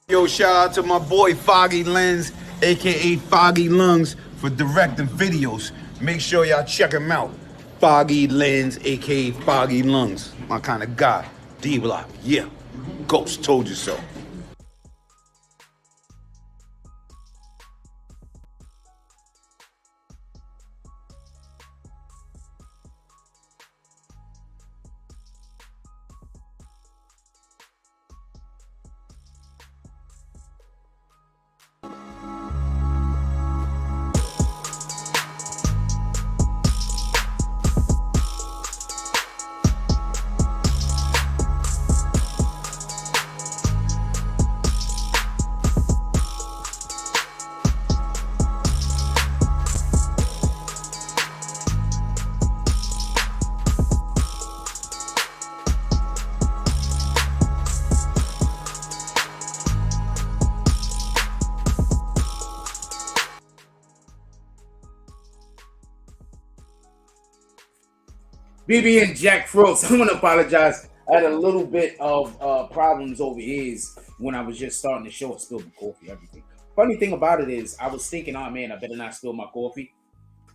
Yo, shout out to my boy Foggy Lens, aka Foggy Lungs, for directing videos. Make sure y'all check him out. Foggy Lens, aka Foggy Lungs. My kind of guy. D-Block, yeah. Ghost told you so. BB and Jack Frost. I want to apologize. I had a little bit of problems over ears when I was just starting the show. I spilled my coffee, everything. Funny thing about it is, I was thinking, oh man, I better not spill my coffee.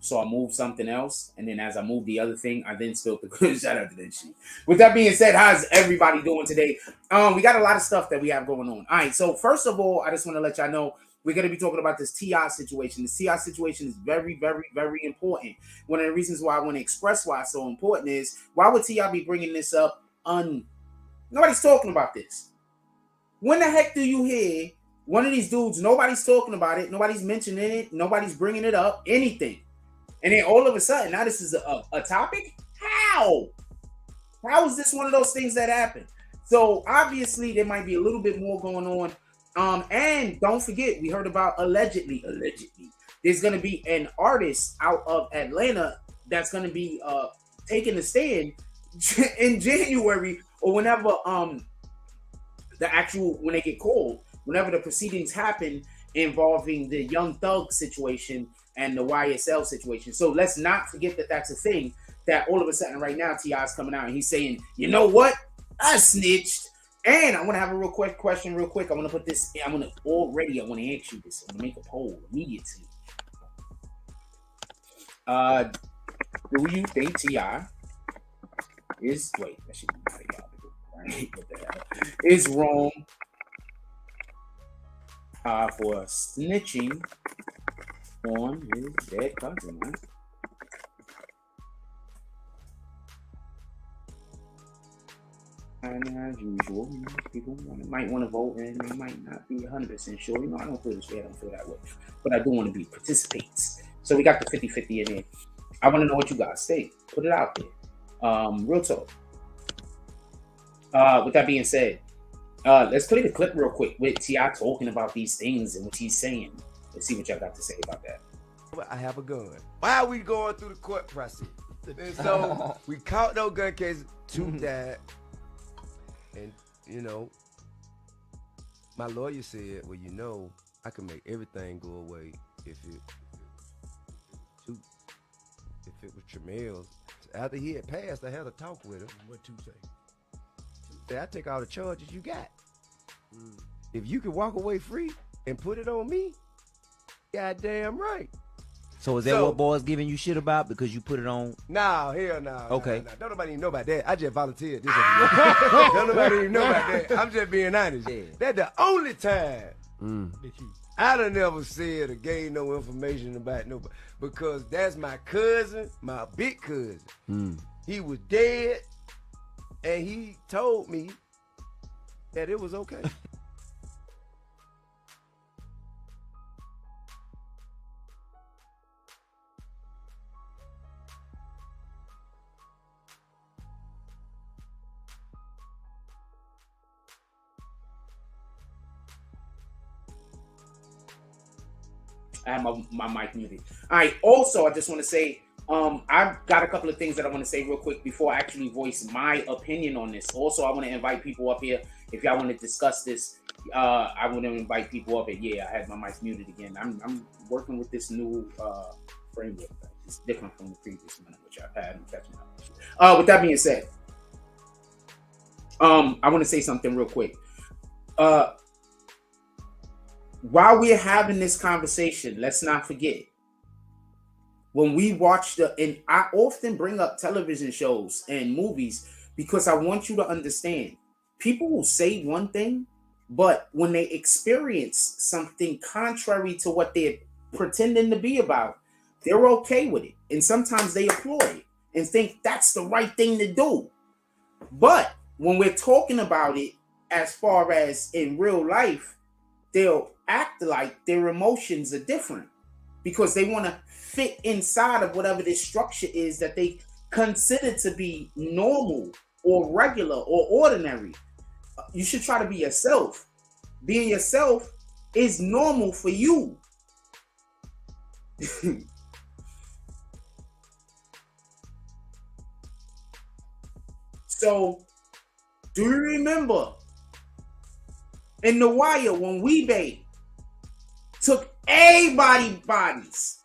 So I moved something else. And then as I moved the other thing, I then spilled the good. Shout out to that shit. With that being said, how's everybody doing today? We got a lot of stuff that we have going on. All right. So first of all, I just want to let y'all know, we're going to be talking about this TI situation. The TI situation is very, very, very important. One of the reasons why I want to express why it's so important is, why would TI be bringing this up? Nobody's talking about this. When the heck do you hear one of these dudes, nobody's talking about it, nobody's mentioning it, nobody's bringing it up, anything. And then all of a sudden, now this is a topic? How? How is this one of those things that happen? So obviously there might be a little bit more going on. And don't forget, we heard about allegedly, there's going to be an artist out of Atlanta that's going to be taking a stand in January, or whenever when they get called, whenever the proceedings happen involving the Young Thug situation and the YSL situation. So let's not forget that that's a thing, that all of a sudden right now T.I.'s coming out and he's saying, you know what? I snitched. And I want to have a real quick question real quick. I want to put this, I want to ask you this. I'm going to make a poll immediately. Do you think T.I. is, wait, that should be right? What the hell? Is wrong for snitching on his dead cousin, man? And as usual, people might want to vote and they might not be 100% sure. I don't feel this way. I don't feel that way. But I do want to be participates. So we got the 50-50 in there. I want to know what you guys think. Put it out there. Real talk. With that being said, let's play the clip real quick with T.I. talking about these things and what he's saying. Let's see what y'all got to say about that. I have a gun. Why are we going through the court process? And so we caught no gun cases. 2 died. And, my lawyer said, well, I can make everything go away if it was Tramel's. After he had passed, I had a talk with him. What to say? I take all the charges you got. If you can walk away free and put it on me, goddamn right. So is that what boys giving you shit about because you put it on? No, hell no. Okay. No. Don't nobody even know about that. I just volunteered. Don't nobody even know about that. I'm just being honest. Yeah. That's the only time I done never said or gave no information about nobody, because that's my cousin, my big cousin. He was dead, and he told me that it was okay. I have my mic muted. All right. Also, I just want to say, I've got a couple of things that I want to say real quick before I actually voice my opinion on this. Also, I want to invite people up here. If y'all want to discuss this, I want to invite people up here. Yeah, I had my mic muted again. I'm working with this new framework. It's different from the previous one, which I've had. I'm catching up. With that being said, I want to say something real quick. while we're having this conversation, let's not forget, when we watch and I often bring up television shows and movies because I want you to understand, people will say one thing, but when they experience something contrary to what they're pretending to be about, they're okay with it. And sometimes they applaud it and think that's the right thing to do. But when we're talking about it as far as in real life, they'll act like their emotions are different because they want to fit inside of whatever this structure is that they consider to be normal or regular or ordinary. You should try to be yourself. Being yourself is normal for you. So, do you remember in The Wire when Weebay took everybody's bodies?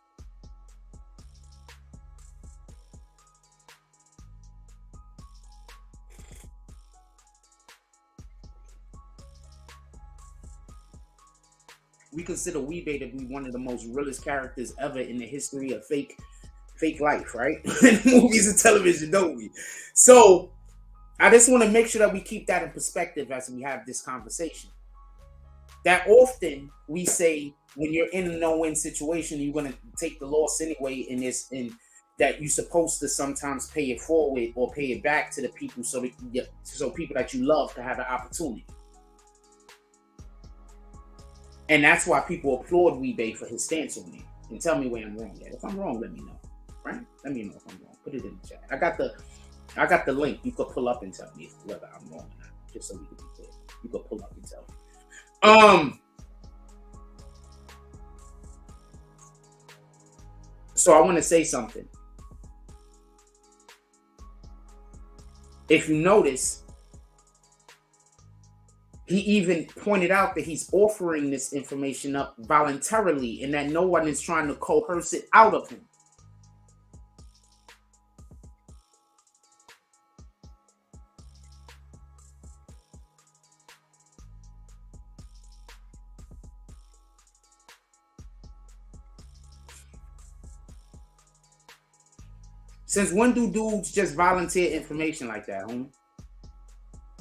We consider Weebay to be one of the most realest characters ever in the history of fake life, right? In movies and television, don't we? So I just want to make sure that we keep that in perspective as we have this conversation. That often we say when you're in a no-win situation, you're going to take the loss anyway in this, and that you're supposed to sometimes pay it forward or pay it back to the people so people that you love to have an opportunity. And that's why people applaud Weebay for his stance on it. And tell me where I'm wrong at. If I'm wrong, let me know. Right? Let me know if I'm wrong. Put it in the chat. I got the link. You could pull up and tell me whether I'm wrong or not. Just so we can be clear. You could pull up and tell me. So I want to say something. If you notice, he even pointed out that he's offering this information up voluntarily and that no one is trying to coerce it out of him. Since when do dudes just volunteer information like that, homie?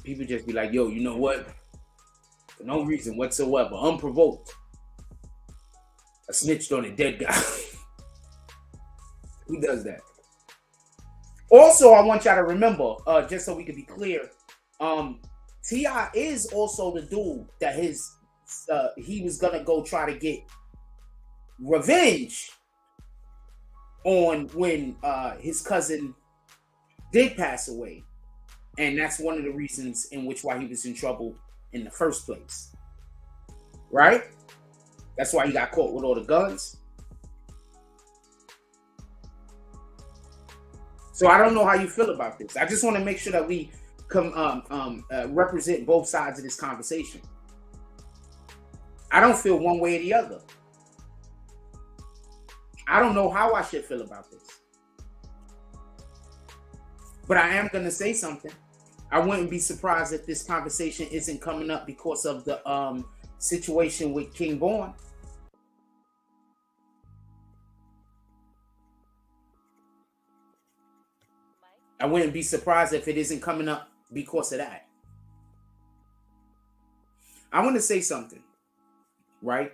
People just be like, yo, you know what? For no reason whatsoever, unprovoked, I snitched on a dead guy. Who does that? Also, I want y'all to remember, just so we can be clear, T.I. is also the dude that he was gonna go try to get revenge on when his cousin did pass away. And that's one of the reasons in which why he was in trouble in the first place. Right? That's why he got caught with all the guns. So I don't know how you feel about this. I just want to make sure that we represent both sides of this conversation. I don't feel one way or the other. I don't know how I should feel about this. But I am going to say something. I wouldn't be surprised if this conversation isn't coming up because of the situation with King Born. I wouldn't be surprised if it isn't coming up because of that. I want to say something, right?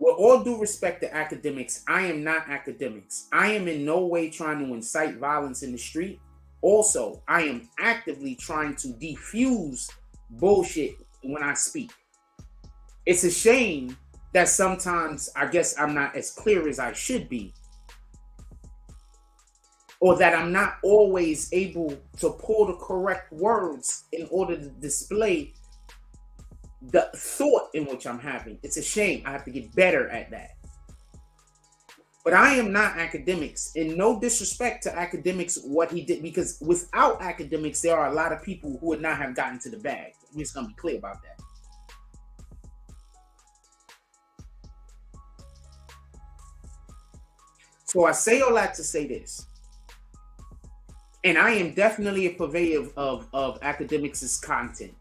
With all due respect to academics, I am not academics. I am in no way trying to incite violence in the street. Also, I am actively trying to defuse bullshit when I speak. It's a shame that sometimes I guess I'm not as clear as I should be, or that I'm not always able to pull the correct words in order to display the thought in which I'm having. It's a shame. I have to get better at that. But I am not academics. In no disrespect to academics, what he did, because without academics, there are a lot of people who would not have gotten to the bag. We're just going to be clear about that. So I say all that to say this. And I am definitely a purveyor of academics' content.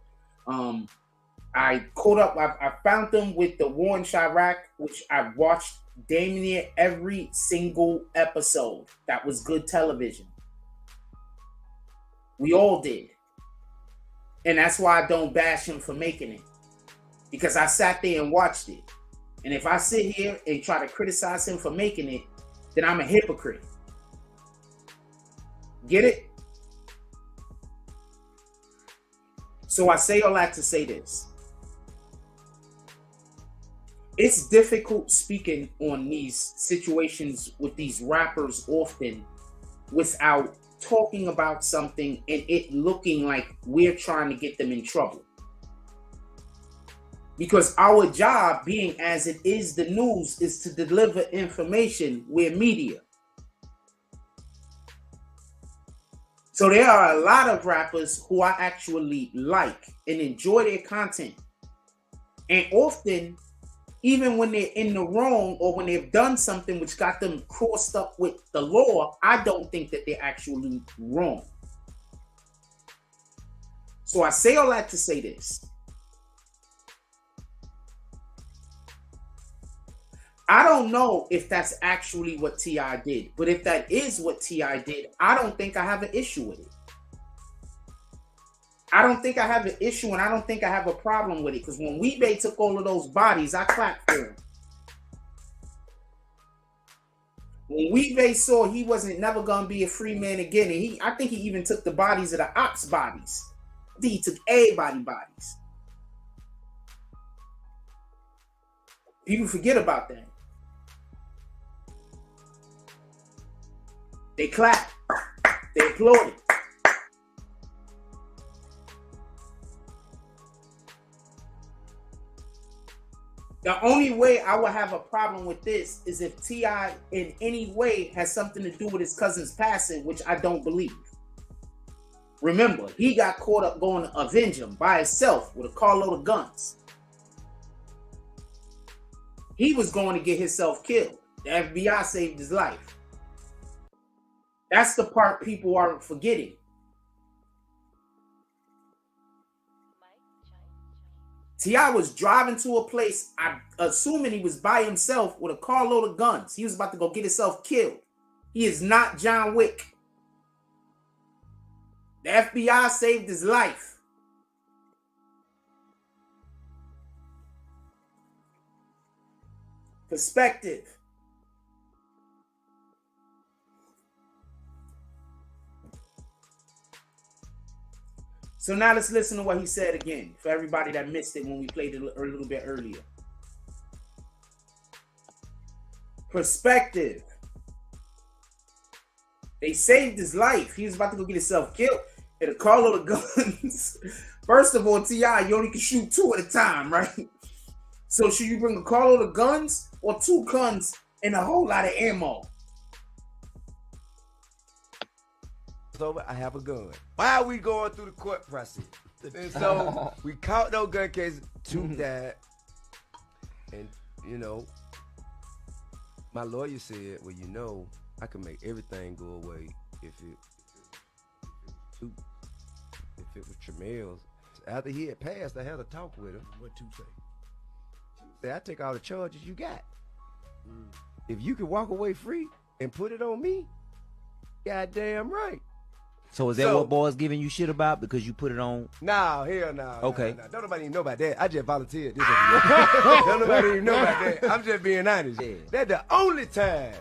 I caught up, I found them with the War in Chirac, which I watched damn near every single episode. That was good television. We all did. And that's why I don't bash him for making it. Because I sat there and watched it. And if I sit here and try to criticize him for making it, then I'm a hypocrite. Get it? So I say all that to say this. It's difficult speaking on these situations with these rappers often without talking about something and it looking like we're trying to get them in trouble. Because our job, being as it is the news, is to deliver information. We're media. So there are a lot of rappers who I actually like and enjoy their content. And often, even when they're in the wrong or when they've done something which got them crossed up with the law, I don't think that they're actually wrong. So I say all that to say this. I don't know if that's actually what T.I. did, but if that is what T.I. did, I don't think I have an issue with it. I don't think I have an issue and I don't think I have a problem with it because when Weebay took all of those bodies, I clapped for him. When Weebay saw he wasn't never going to be a free man again, and I think he even took the bodies of the ops bodies. I think he took everybody's bodies. People forget about that. They clap. They applauded. The only way I would have a problem with this is if T.I. in any way has something to do with his cousin's passing, which I don't believe. Remember, he got caught up going to avenge him by himself with a carload of guns. He was going to get himself killed. The FBI saved his life. That's the part people aren't forgetting. T.I. was driving to a place, I'm assuming he was by himself with a carload of guns. He was about to go get himself killed. He is not John Wick. The FBI saved his life. Perspective. So now let's listen to what he said again for everybody that missed it when we played it a little bit earlier. Perspective. They saved his life. He was about to go get himself killed in a carload of guns. First of all, T.I., you only can shoot 2 at a time, right? So should you bring a carload of guns or 2 guns and a whole lot of ammo? Over, I have a gun. Why are we going through the court process? And so we caught no gun cases, 2 died. And you know, my lawyer said, well, you know, I can make everything go away if it was Tramel's. After he had passed, I had a talk with him. What to say? Say, I take all the charges you got. If you can walk away free and put it on me, goddamn right. So is that what boys giving you shit about because you put it on? No, hell no. Okay. No. Don't nobody even know about that. I just volunteered this. Don't nobody even know about that. I'm just being honest. Yeah. That's the only time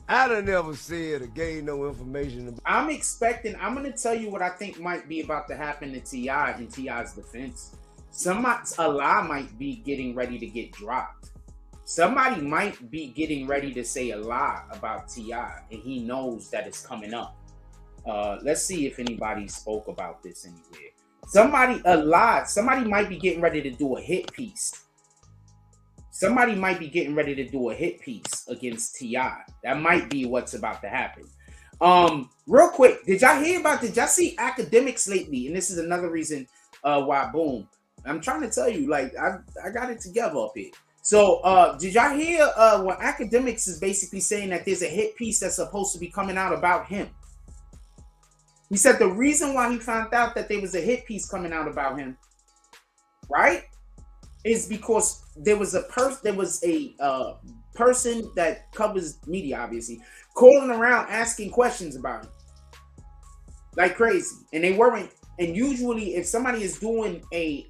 I done never said or gave no information about. I'm going to tell you what I think might be about to happen to T.I. in T.I.'s defense. A lie might be getting ready to get dropped. Somebody might be getting ready to say a lie about T.I. and he knows that it's coming up. Let's see if anybody spoke about this anywhere. Somebody might be getting ready to do a hit piece. Somebody might be getting ready to do a hit piece against T.I. That might be what's about to happen. Real quick, did y'all see academics lately? And this is another reason why, boom. I'm trying to tell you, like, I got it together up here. So, did y'all hear when Academics is basically saying that there's a hit piece that's supposed to be coming out about him? He said the reason why he found out that there was a hit piece coming out about him, right, is because there was a person that covers media, obviously, calling around asking questions about him like crazy, and they weren't. And usually, if somebody is doing a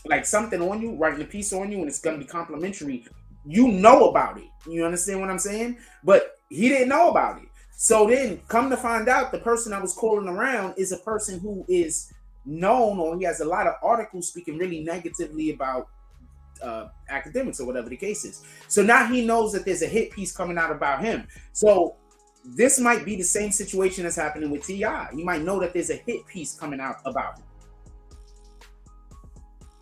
like something on you, writing a piece on you, and it's gonna be complimentary, you know about it. You understand what I'm saying? But he didn't know about it. So then, come to find out, the person I was calling around is a person who is known, or he has a lot of articles speaking really negatively about academics or whatever the case is. So now he knows that there's a hit piece coming out about him. So this might be the same situation that's happening with T.I. He might know that there's a hit piece coming out about him.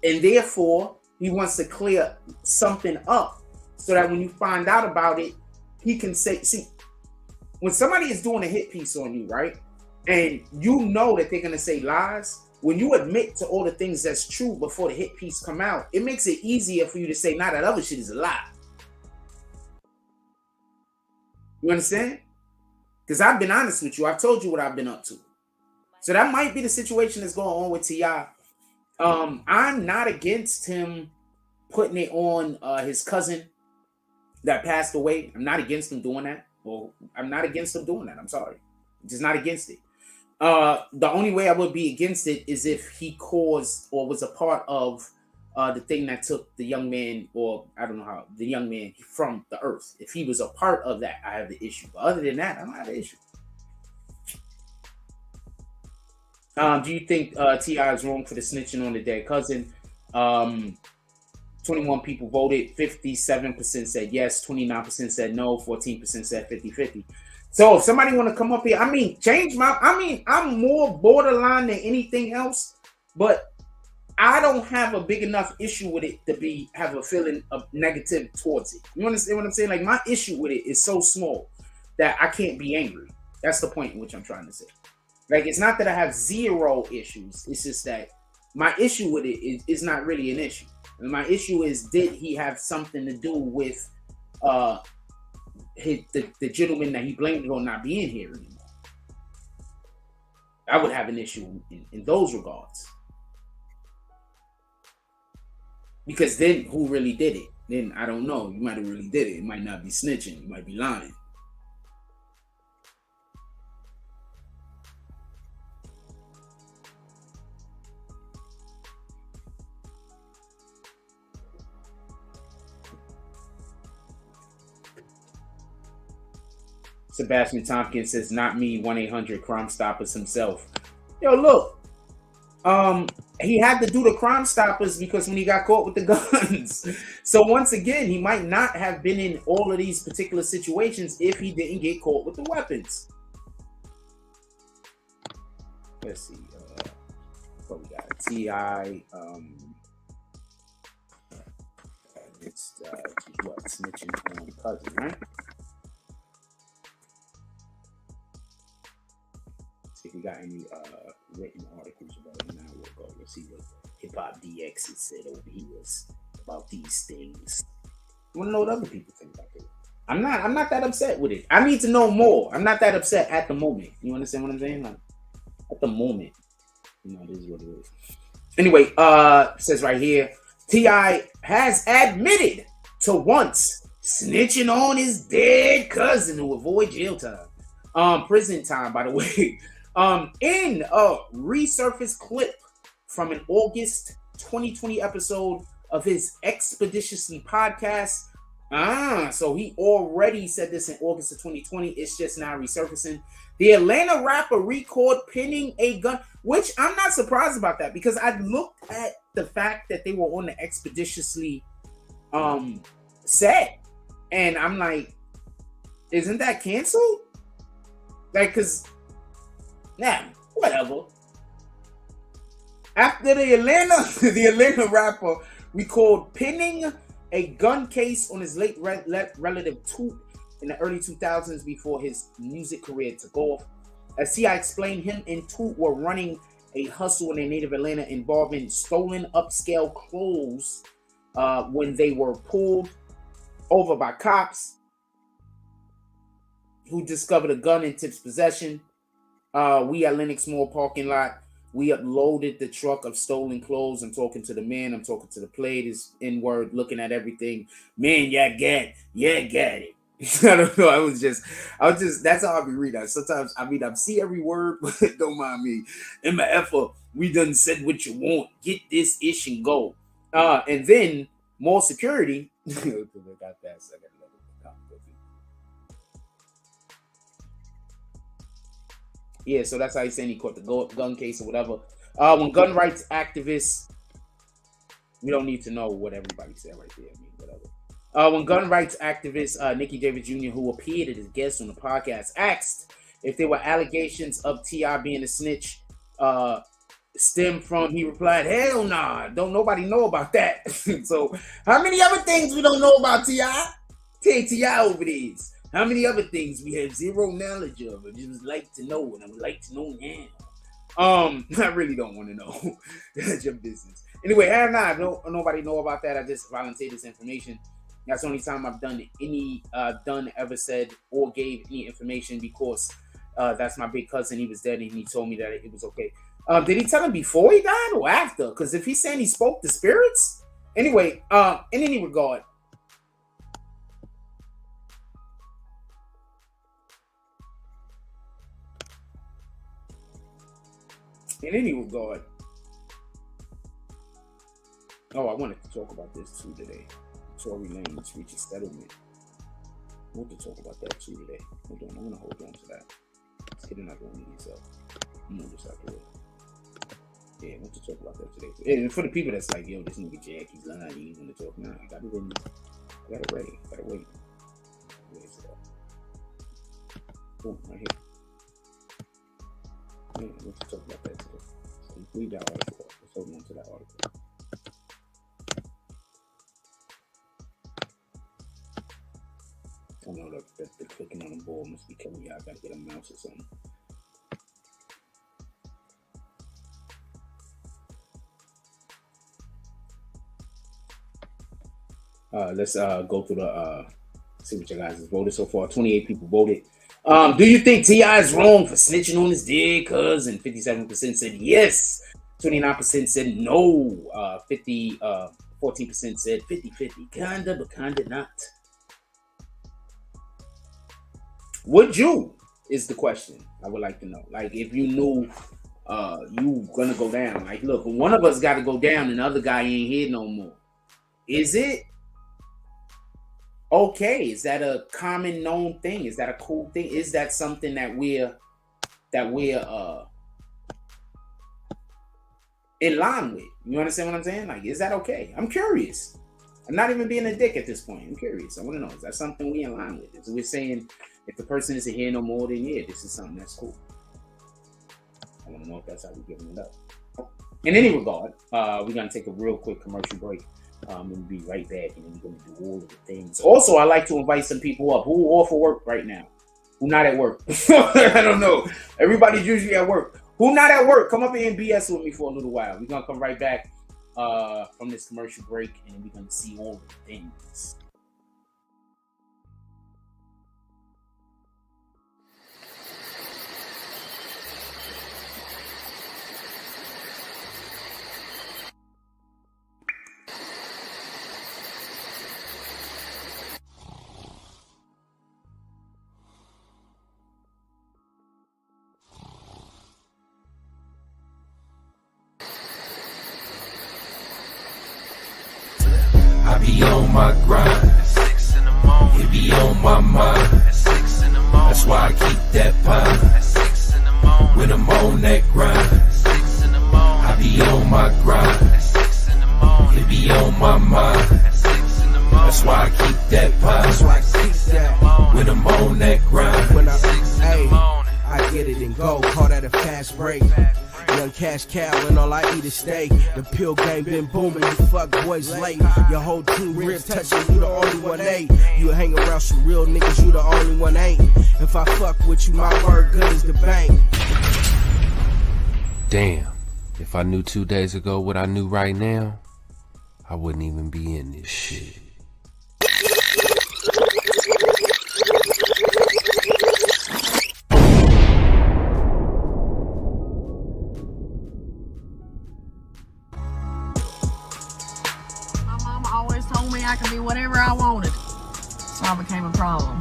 And therefore, he wants to clear something up so that when you find out about it, he can say, see, when somebody is doing a hit piece on you, right? And you know that they're going to say lies, when you admit to all the things that's true before the hit piece come out, it makes it easier for you to say, nah, that other shit is a lie. You understand? Because I've been honest with you. I've told you what I've been up to. So that might be the situation that's going on with T.I. I'm not against him putting it on his cousin that passed away. I'm not against him doing that. Well, I'm not against him doing that. I'm sorry. I'm just not against it. The only way I would be against it is if he caused or was a part of the thing that took the young man, or I don't know how, the young man from the earth. If he was a part of that, I have the issue. But other than that, I don't have the issue. Do you think T.I. is wrong for the snitching on the dead cousin? 21 people voted, 57% said yes, 29% said no, 14% said 50-50. So if somebody want to come up here, I'm more borderline than anything else, but I don't have a big enough issue with it to have a feeling of negative towards it. You understand what I'm saying? Like, my issue with it is so small that I can't be angry. That's the point in which I'm trying to say. Like, it's not that I have zero issues. It's just that my issue with it is not really an issue. And my issue is, did he have something to do with the gentleman that he blamed on not being here anymore? I would have an issue in those regards. Because then who really did it? Then I don't know. You might have really did it. It might not be snitching. You might be lying. Sebastian Tompkins says, not me, 1-800-Crime Stoppers himself. Yo, look. He had to do the Crime Stoppers because when he got caught with the guns. So once again, he might not have been in all of these particular situations if he didn't get caught with the weapons. Let's see. What we got? T.I. It's what? Snitching on cousin, right? See if we got any written articles about it. Now we'll go. Let's see what Hip Hop DX has said over here about these things. I want to know what other people think about it. I'm not that upset with it. I need to know more. I'm not that upset at the moment. You understand what I'm saying? Like, at the moment, you know, this is what it is. Anyway, it says right here, T.I. has admitted to once snitching on his dead cousin to avoid jail time. Prison time, by the way. In a resurfaced clip from an August 2020 episode of his Expeditiously podcast. So he already said this in August of 2020. It's just now resurfacing. The Atlanta rapper recorded pinning a gun, which I'm not surprised about that because I looked at the fact that they were on the Expeditiously set, and I'm like, isn't that canceled? Like, cause whatever. After the Atlanta rapper recalled pinning a gun case on his late relative Toot in the early 2000s before his music career took off. As T.I. explained, him and Toot were running a hustle in their native Atlanta involving stolen upscale clothes when they were pulled over by cops who discovered a gun in Tip's possession. We at Lenox Mall parking lot, we uploaded the truck of stolen clothes. I'm talking to the man, I'm talking to the plate, is N-word, looking at everything. Man, yeah, got it. I don't know. I was just, that's how I be reading. Sometimes, I see every word, but don't mind me. In my effort, we done said what you want. Get this ish and go. And then more security. Yeah, so that's how he's saying he caught the gun case or whatever. When gun rights activists, we don't need to know what everybody said right there. I mean, whatever. When gun rights activist Nicky Davis Jr., who appeared as a guest on the podcast, asked if there were allegations of T.I. being a snitch stem from, he replied, hell nah, don't nobody know about that. So how many other things we don't know about T.I.? T.I. over these. How many other things we have zero knowledge of? I just like to know, and I would like to know now. I really don't want to know. That's your business. Anyway, nobody know about that. I just volunteered this information. That's the only time I've done ever said or gave any information, because that's my big cousin. He was dead, and he told me that it was okay. Did he tell him before he died or after? Because if he's saying he spoke to spirits, anyway. In any regard, oh, I wanted to talk about this too today. Tory Lanez reaches settlement. I want to talk about that too today. Hold on, I'm gonna hold on to that. Let's get another one of these up. I'm gonna just have to wait. Yeah, I want to talk about that today. And for the people that's like, yo, this nigga Jack, he's lying, he ain't gonna talk now. I got it ready. Gotta wait. Where's it at? Oh, right here. Yeah, I want to talk about that today. So read that article. Let's hold on to that article. I know that the clicking on the ball must be killing me. I gotta get a mouse or something. Let's go through the see what you guys has voted so far. 28 people voted. Do you think T.I. is wrong for snitching on his dick? And 57% said yes. 29% said no. 14% said 50-50. Kinda, but kinda not. Would you, is the question I would like to know. Like, if you knew you gonna go down. Like, look, one of us got to go down and the other guy ain't here no more. Is it okay? Is that a common known thing? Is that a cool thing? Is that something that we're in line with? You understand what I'm saying? Like, is that okay? I'm curious. I'm not even being a dick at this point. I'm curious. I want to know, is that something we in line with? Is we're saying, if the person isn't here no more, then yeah, this is something that's cool. I want to know if that's how we're giving it up. In any regard, we're going to take a real quick commercial break. We'll be right back, and then we're going to do all of the things. Also, I like to invite some people up who are off of work right now, who not at work. I don't know. Everybody's usually at work. Who not at work? Come up here and BS with me for a little while. We're going to come right back from this commercial break, and then we're going to see all of the things. I be on my grind. At 6 in the morning. It be on my mind. At 6 in the morning. That's why I keep that pine. At 6 in the morning. When I'm on that grind. At 6 in the morning. I be on my grind. At 6 in the morning. It be on my mind. At 6 in the morning. That's why I keep that pine. That's why I keep that. When I'm on that grind. When I get it and go. Call that a fast break. Young cash cow and all I eat is steak. The pill game been booming, you fuck boys late. Your whole team ribs touching, you the only one ain't. You hang around some real niggas, you the only one ain't. If I fuck with you, my word good as the bank. Damn, if I knew 2 days ago what I knew right now, I wouldn't even be in this shit. My mama always told me I could be whatever I wanted, so I became a problem.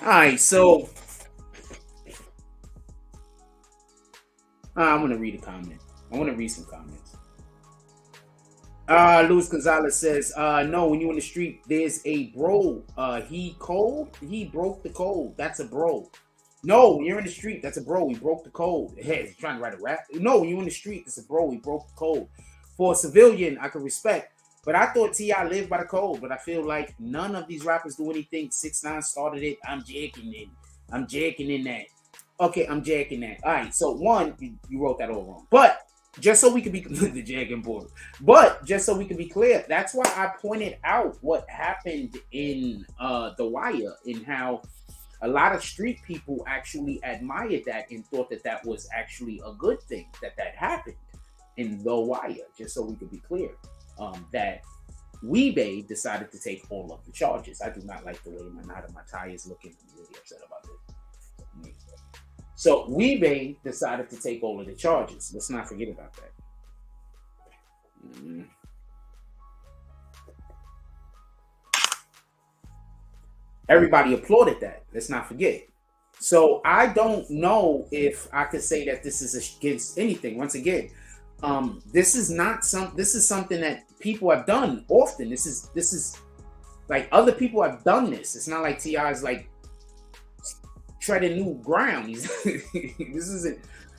All right, so I'm gonna read a comment. I want to read some comments. Luis Gonzalez says, no, when you in the street, there's a bro. He cold. He broke the code. That's a bro. No, when you're in the street, that's a bro. He broke the code. Hey, he's trying to write a rap. No, when you in the street, it's a bro. He broke the code. For a civilian, I can respect. But I thought T.I. lived by the code. But I feel like none of these rappers do anything. 6ix9ine started it. I'm jacking in that. Okay, I'm jacking that. All right, so one, you wrote that all wrong. But just so we can be the jacking board. But just so we can be clear, that's why I pointed out what happened in The Wire and how a lot of street people actually admired that and thought that that was actually a good thing that happened in The Wire. Just so we can be clear. That Weebay decided to take all of the charges. I do not like the way my tie is looking. I'm really upset about it. So Weebay decided to take all of the charges. Let's not forget about that. Everybody applauded that. Let's not forget. So I don't know if I could say that this is against anything. Once again, this is something that people have done often. This is like other people have done this. It's not like T.I. is like treading new ground. This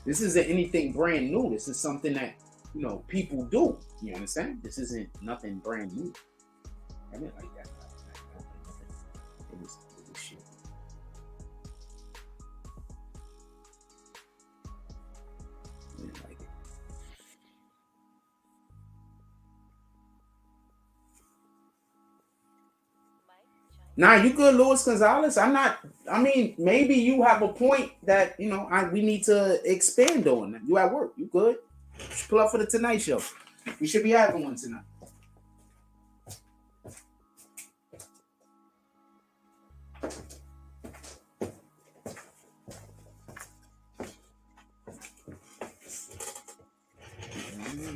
isn't anything brand new. This is something that people do. You understand? This isn't nothing brand new. I didn't like that. It was shit. I didn't like it. Nah, you good, Luis Gonzalez? I mean, maybe you have a point that, we need to expand on. You at work. You good? You should pull up for the Tonight Show. We should be having one tonight.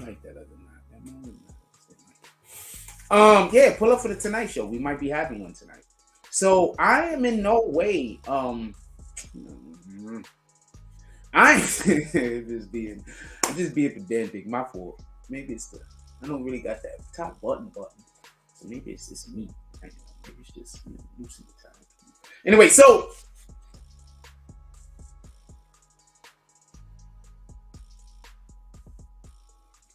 Like that other night. Yeah, pull up for the Tonight Show. We might be having one tonight. So I am in no way I'm just being pedantic. My fault. Maybe it's I don't really got that top button. So maybe it's just me. Maybe it's just losing the time. Anyway, so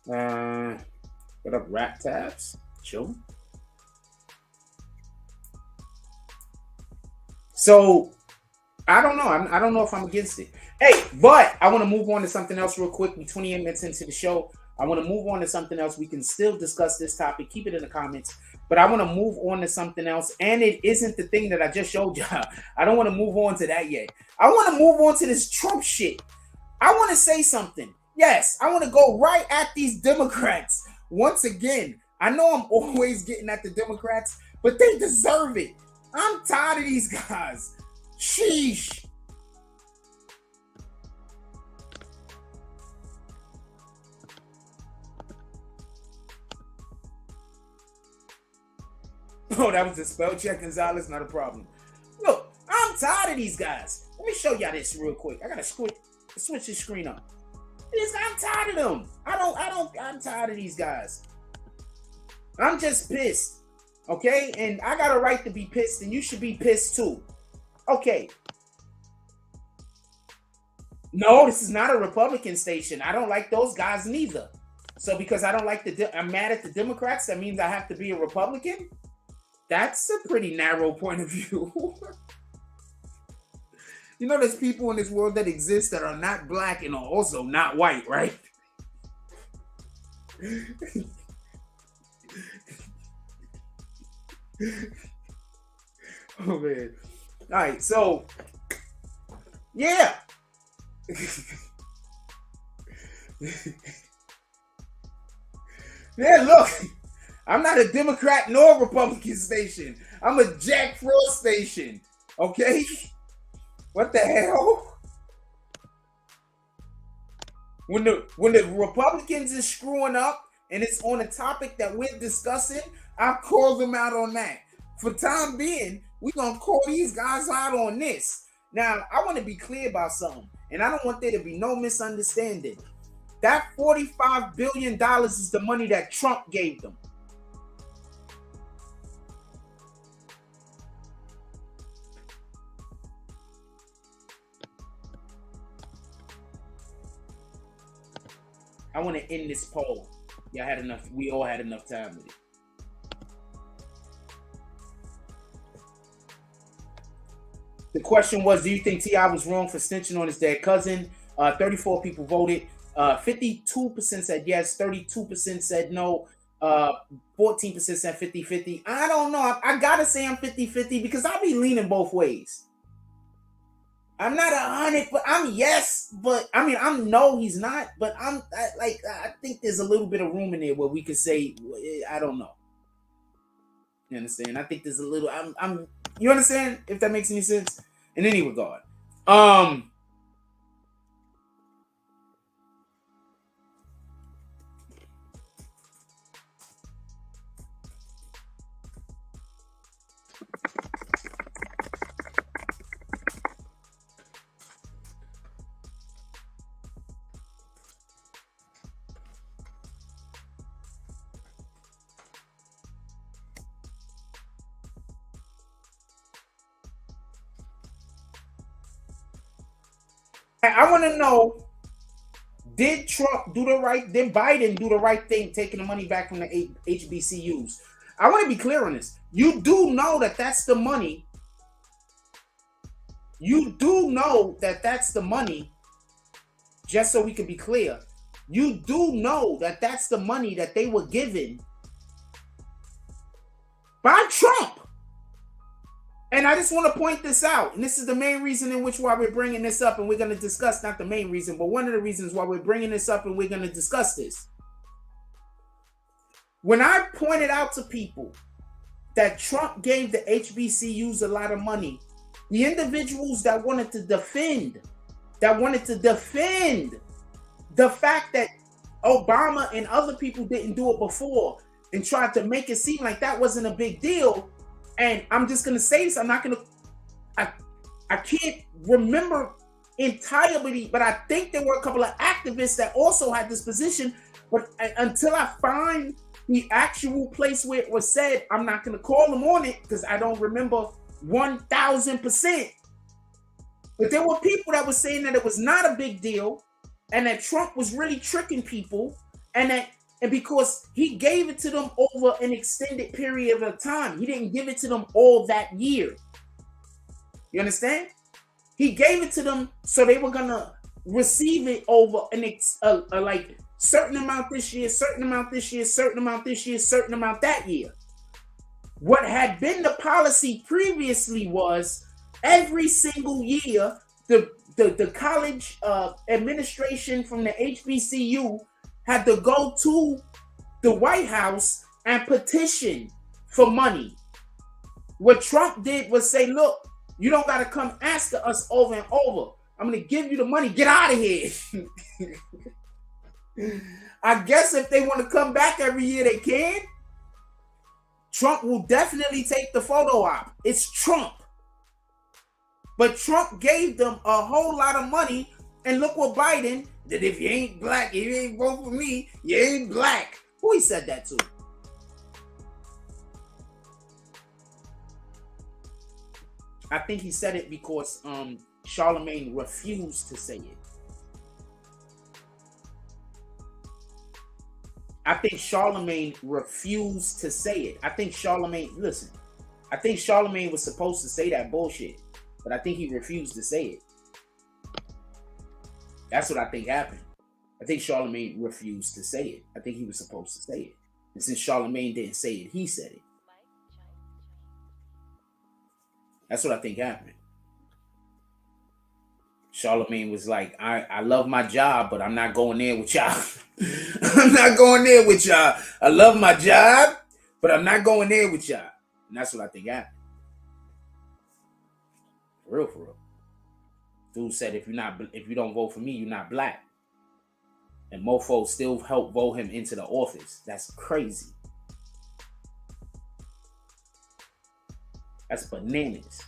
what up, rap tabs? Chill. So I don't know. I don't know if I'm against it. Hey, but I want to move on to something else real quick. We're 28 minutes into the show. I want to move on to something else. We can still discuss this topic. Keep it in the comments. But I want to move on to something else. And it isn't the thing that I just showed y'all. I don't want to move on to that yet. I want to move on to this Trump shit. I want to say something. Yes, I want to go right at these Democrats. Once again, I know I'm always getting at the Democrats, but they deserve it. I'm tired of these guys. Sheesh. Oh, that was a spell check, Gonzalez. Not a problem. Look, I'm tired of these guys. Let me show y'all this real quick. I gotta switch the screen up. I'm tired of them. I'm tired of these guys. I'm just pissed. Okay? And I got a right to be pissed, and you should be pissed too. Okay. No, this is not a Republican station. I don't like those guys neither. So because I don't like I'm mad at the Democrats, that means I have to be a Republican? That's a pretty narrow point of view. You know, there's people in this world that exist that are not black and are also not white, right? Oh man. All right, so yeah. Yeah, look, I'm not a Democrat nor a Republican station. I'm a Jack Frost station. Okay? What the hell? When the Republicans is screwing up and it's on a topic that we're discussing, I call them out on that. For time being, we're gonna call these guys out on this. Now, I want to be clear about something, and I don't want there to be no misunderstanding. That $45 billion is the money that Trump gave them. I want to end this poll. Y'all had enough. We all had enough time with it. The question was, do you think T.I. was wrong for snitching on his dead cousin? 34 people voted. 52% said yes. 32% said no. 14% said 50-50. I don't know. I got to say I'm 50-50 because I be leaning both ways. I'm not 100, but I'm yes. But I mean, I'm no, he's not. But I think there's a little bit of room in there where we could say, I don't know. You understand? I think there's a little. I'm. You understand? If that makes any sense. In any regard. I want to know, did Biden do the right thing taking the money back from the HBCUs? I want to be clear on this. You do know that that's the money. You do know that that's the money, just so we can be clear. You do know that that's the money that they were given by Trump. And I just want to point this out, and this is the main reason in which why we're bringing this up, and we're going to discuss, not the main reason, but one of the reasons why we're bringing this up and we're going to discuss this. When I pointed out to people that Trump gave the HBCUs a lot of money, the individuals that wanted to defend the fact that Obama and other people didn't do it before and tried to make it seem like that wasn't a big deal. And I'm just going to say this, I can't remember entirely, but I think there were a couple of activists that also had this position, but until I find the actual place where it was said, I'm not going to call them on it because I don't remember 1000%. But there were people that were saying that it was not a big deal and that Trump was really tricking people and because he gave it to them over an extended period of time. He didn't give it to them all that year. You understand? He gave it to them so they were going to receive it over like certain amount this year, certain amount this year, certain amount this year, certain amount that year. What had been the policy previously was every single year, the college administration from the HBCU had to go to the White House and petition for money. What Trump did was say, look, you don't got to come ask us over and over. I'm going to give you the money. Get out of here. I guess if they want to come back every year, they can. Trump will definitely take the photo op. It's Trump. But Trump gave them a whole lot of money. And look what Biden did. If you ain't black, if you ain't vote for me, you ain't black. Who he said that to? I think he said it because Charlemagne refused to say it. I think Charlemagne refused to say it. I think Charlemagne was supposed to say that bullshit. but I think he refused to say it. That's what I think happened. I think Charlemagne refused to say it. I think he was supposed to say it. And since Charlemagne didn't say it, he said it. That's what I think happened. Charlemagne was like, I love my job, but I'm not going there with y'all. I'm not going there with y'all. I love my job, but I'm not going there with y'all. And that's what I think happened. For real, for real. Dude said, if you don't vote for me, you're not black. And mofo still helped vote him into the office. That's crazy. That's bananas.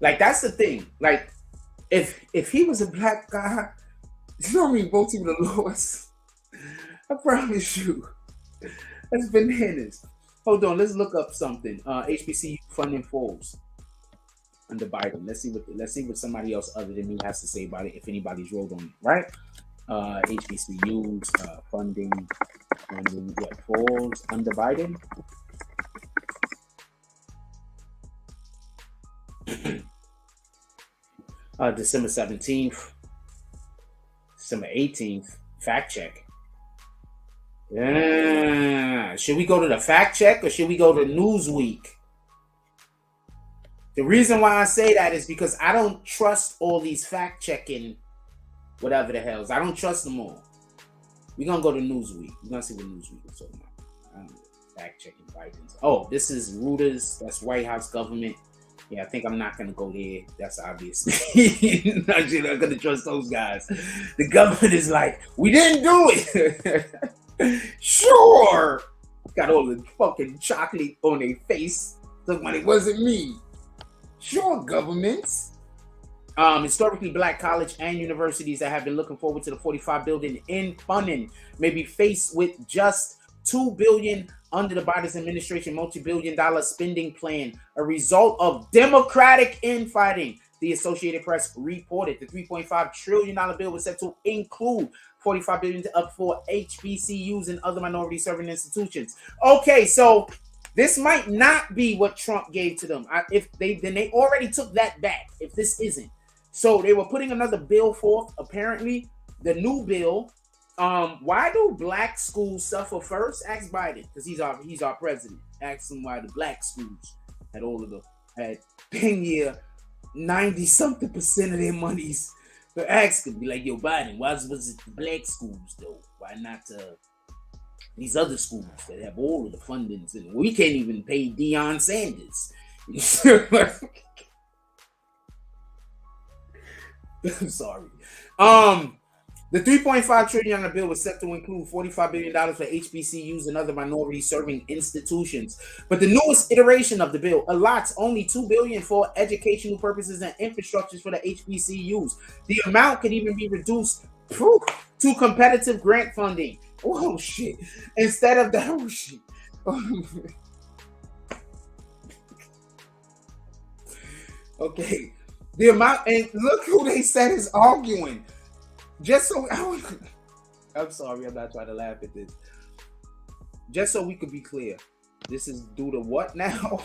Like, that's the thing. Like, if he was a black guy, you know how many votes he would have lost? I promise you. That's bananas. Hold on, let's look up something. HBCU funding falls under Biden. Let's see what somebody else other than me has to say about it, if anybody's rolled on it, right? HBCUs funding what falls under Biden. December 17th, December 18th, fact check. Yeah. Should we go to the fact check or should we go to Newsweek? The reason why I say that is because I don't trust all these fact checking, whatever the hells. I don't trust them all. We're going to go to Newsweek. We're going to see what Newsweek is talking about. Fact checking Biden's. Oh, this is Reuters. That's White House government. Yeah, I think I'm not going to go there. That's obvious. I'm not going to trust those guys. The government is like, we didn't do it. Sure. Got all the fucking chocolate on their face. Look, man, it wasn't me. Sure, governments. Historically black college and universities that have been looking forward to the $45 billion in funding may be faced with just $2 billion under the Biden administration multi-billion-dollar spending plan, a result of Democratic infighting. The Associated Press reported the $3.5 trillion bill was set to include $45 billion up for HBCUs and other minority-serving institutions. Okay, so this might not be what Trump gave to them. Then they already took that back. If this isn't, so they were putting another bill forth. Apparently, the new bill. Why do black schools suffer first? Ask Biden, because he's our president. Ask him why the black schools had 10-year 90-something% of their monies. But ask him, be like, yo, Biden, why was it the black schools though? Why not these other schools that have all of the fundings? And we can't even pay Deion Sanders. I'm sorry. The $3.5 trillion bill was set to include $45 billion for HBCUs and other minority-serving institutions. But the newest iteration of the bill allots only $2 billion for educational purposes and infrastructures for the HBCUs. The amount could even be reduced to competitive grant funding. Oh, shit. Instead of that, oh, shit. Okay. The amount, and look who they said is arguing. Just so I'm sorry, I'm not trying to laugh at this. Just so we could be clear, this is due to what now?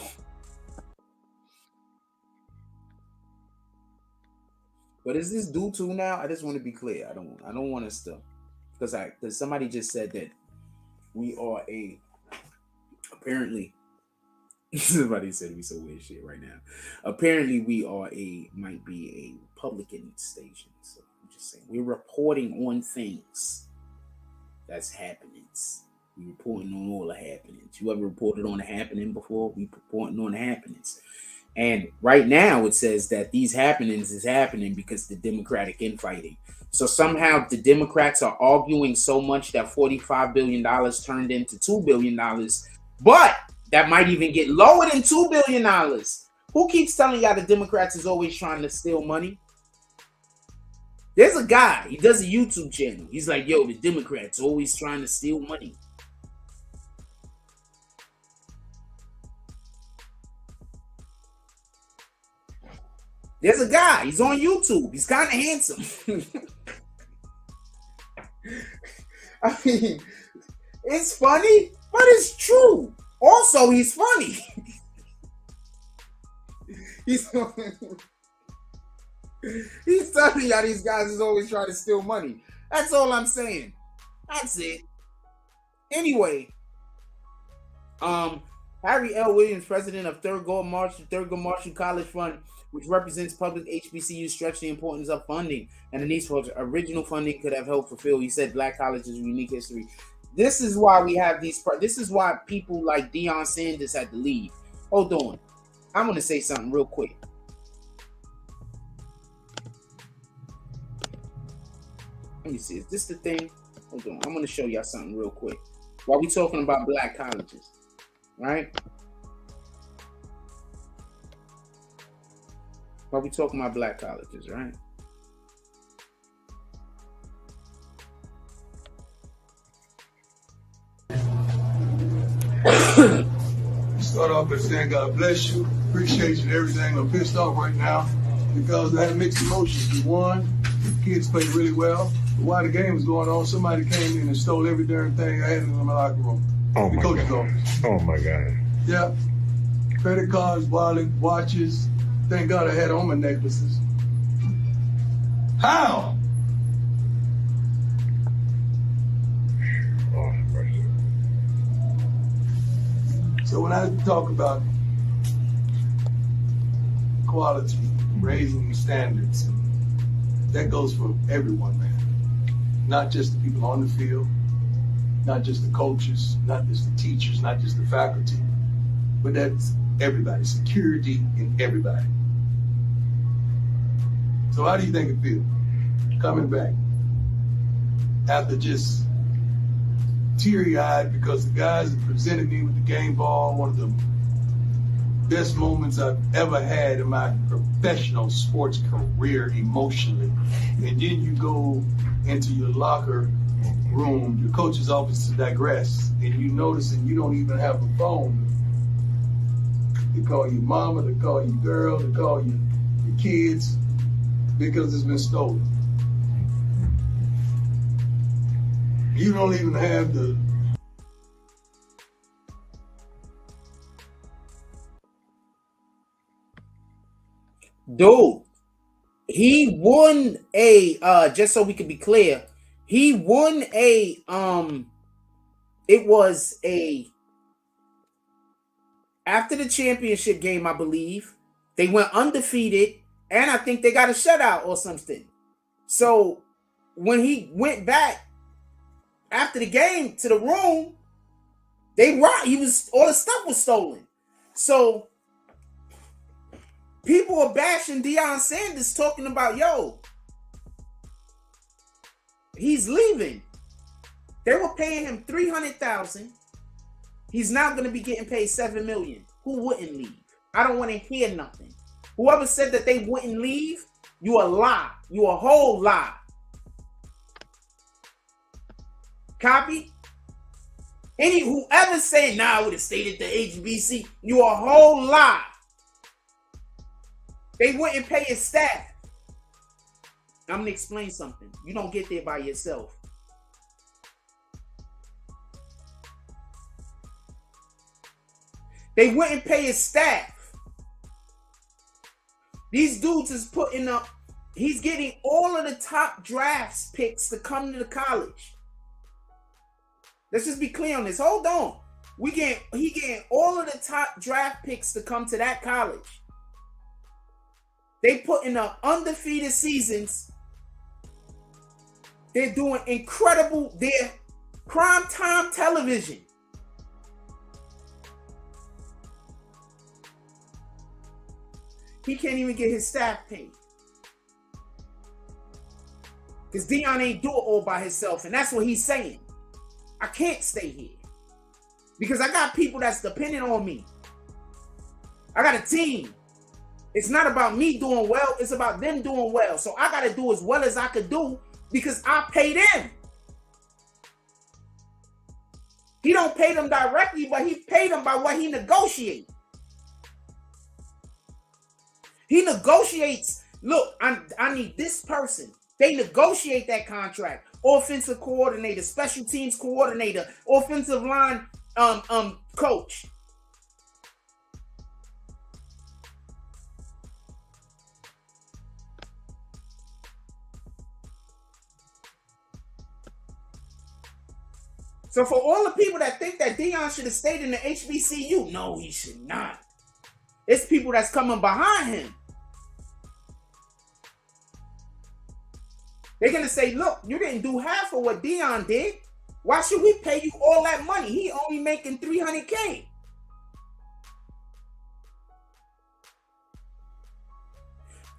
What is this due to now? I just want to be clear. I don't want us to, because somebody just said that we are apparently somebody said we so weird shit right now. Apparently we are might be a Republican station. So saying we're reporting on things that's happenings. We're reporting on all the happenings. You ever reported on a happening before? We reporting on the happenings. And right now it says that these happenings is happening because the Democratic infighting. So somehow the Democrats are arguing so much that $45 billion turned into $2 billion. But that might even get lower than $2 billion. Who keeps telling y'all the Democrats is always trying to steal money? There's a guy, he does a YouTube channel. He's like, yo, the Democrats always trying to steal money. There's a guy, he's on YouTube. He's kind of handsome. I mean, it's funny, But it's true. Also, he's funny. He's telling y'all these guys is always trying to steal money. That's all I'm saying. That's it. Anyway, Harry L. Williams, president of Thurgood Marshall College Fund, which represents public HBCUs, stressed the importance of funding and the need for original funding could have helped fulfill. He said black colleges have a unique history. This is why we have these. This is why people like Deion Sanders had to leave. Hold on. I'm going to say something real quick. Let me see. Is this the thing? Hold on. I'm going to show y'all something real quick. While we talking about black colleges, right? While we talking about black colleges, right? Start off by saying God bless you, appreciate you and everything. I'm pissed off right now because I had mixed emotions. We won, the kids played really well. But while the game was going on, somebody came in and stole every darn thing I had in my locker room. Oh the my coach's God. office. Oh my God. Yeah. Credit cards, wallet, watches. Thank God I had on my necklaces. How? Oh, mercy. So when I talk about quality, raising standards, and that goes for everyone, man. Not just the people on the field, not just the coaches, not just the teachers, not just the faculty, but that's everybody, security in everybody. So how do you think it feels coming back after just teary-eyed because the guys that presented me with the game ball, one of the best moments I've ever had in my professional sports career emotionally. And then you go into your locker room, your coach's office to digress, and you notice and you don't even have a phone to call your mama, to call your girl, to call your kids because it's been stolen. You don't even have the Dude, he won a just so we can be clear, he won a it was a after the championship game, I believe. They went undefeated, and I think they got a shutout or something. So when he went back after the game to the room, they robbed. All the stuff was stolen. So people are bashing Deion Sanders, talking about, yo, he's leaving. They were paying him $300,000. He's now going to be getting paid $7 million. Who wouldn't leave? I don't want to hear nothing. Whoever said that they wouldn't leave, you a lie. You a whole lie. Copy? Whoever said, nah, I would have stayed at the HBC, you a whole lie. They wouldn't pay his staff. I'm going to explain something. You don't get there by yourself. They wouldn't pay his staff. These dudes is putting up, he's getting all of the top drafts picks to come to the college. Let's just be clear on this. Hold on. He getting all of the top draft picks to come to that college. They putting up undefeated seasons. They're doing incredible. They're prime time television. He can't even get his staff paid. Because Deion ain't do it all by himself. And that's what he's saying. I can't stay here. Because I got people that's dependent on me. I got a team. It's not about me doing well. It's about them doing well. So I got to do as well as I could do because I pay them. He don't pay them directly, but he paid them by what he negotiates. He negotiates, look, I need this person. They negotiate that contract. Offensive coordinator, special teams coordinator, offensive line coach. So for all the people that think that Deion should have stayed in the HBCU, no, he should not. It's people that's coming behind him. They're going to say, look, you didn't do half of what Deion did. Why should we pay you all that money? He only making $300K.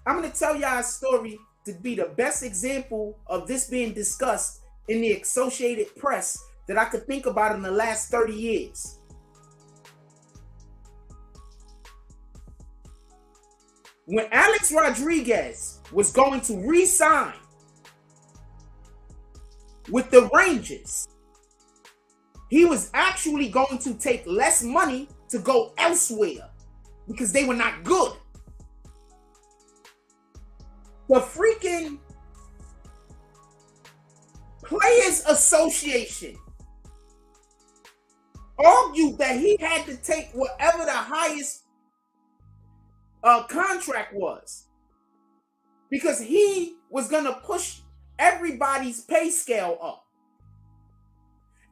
I'm going to tell y'all a story to be the best example of this being discussed in the Associated Press that I could think about in the last 30 years. When Alex Rodriguez was going to re-sign with the Rangers, he was actually going to take less money to go elsewhere because they were not good. The freaking Players Association argued that he had to take whatever the highest contract was because he was going to push everybody's pay scale up.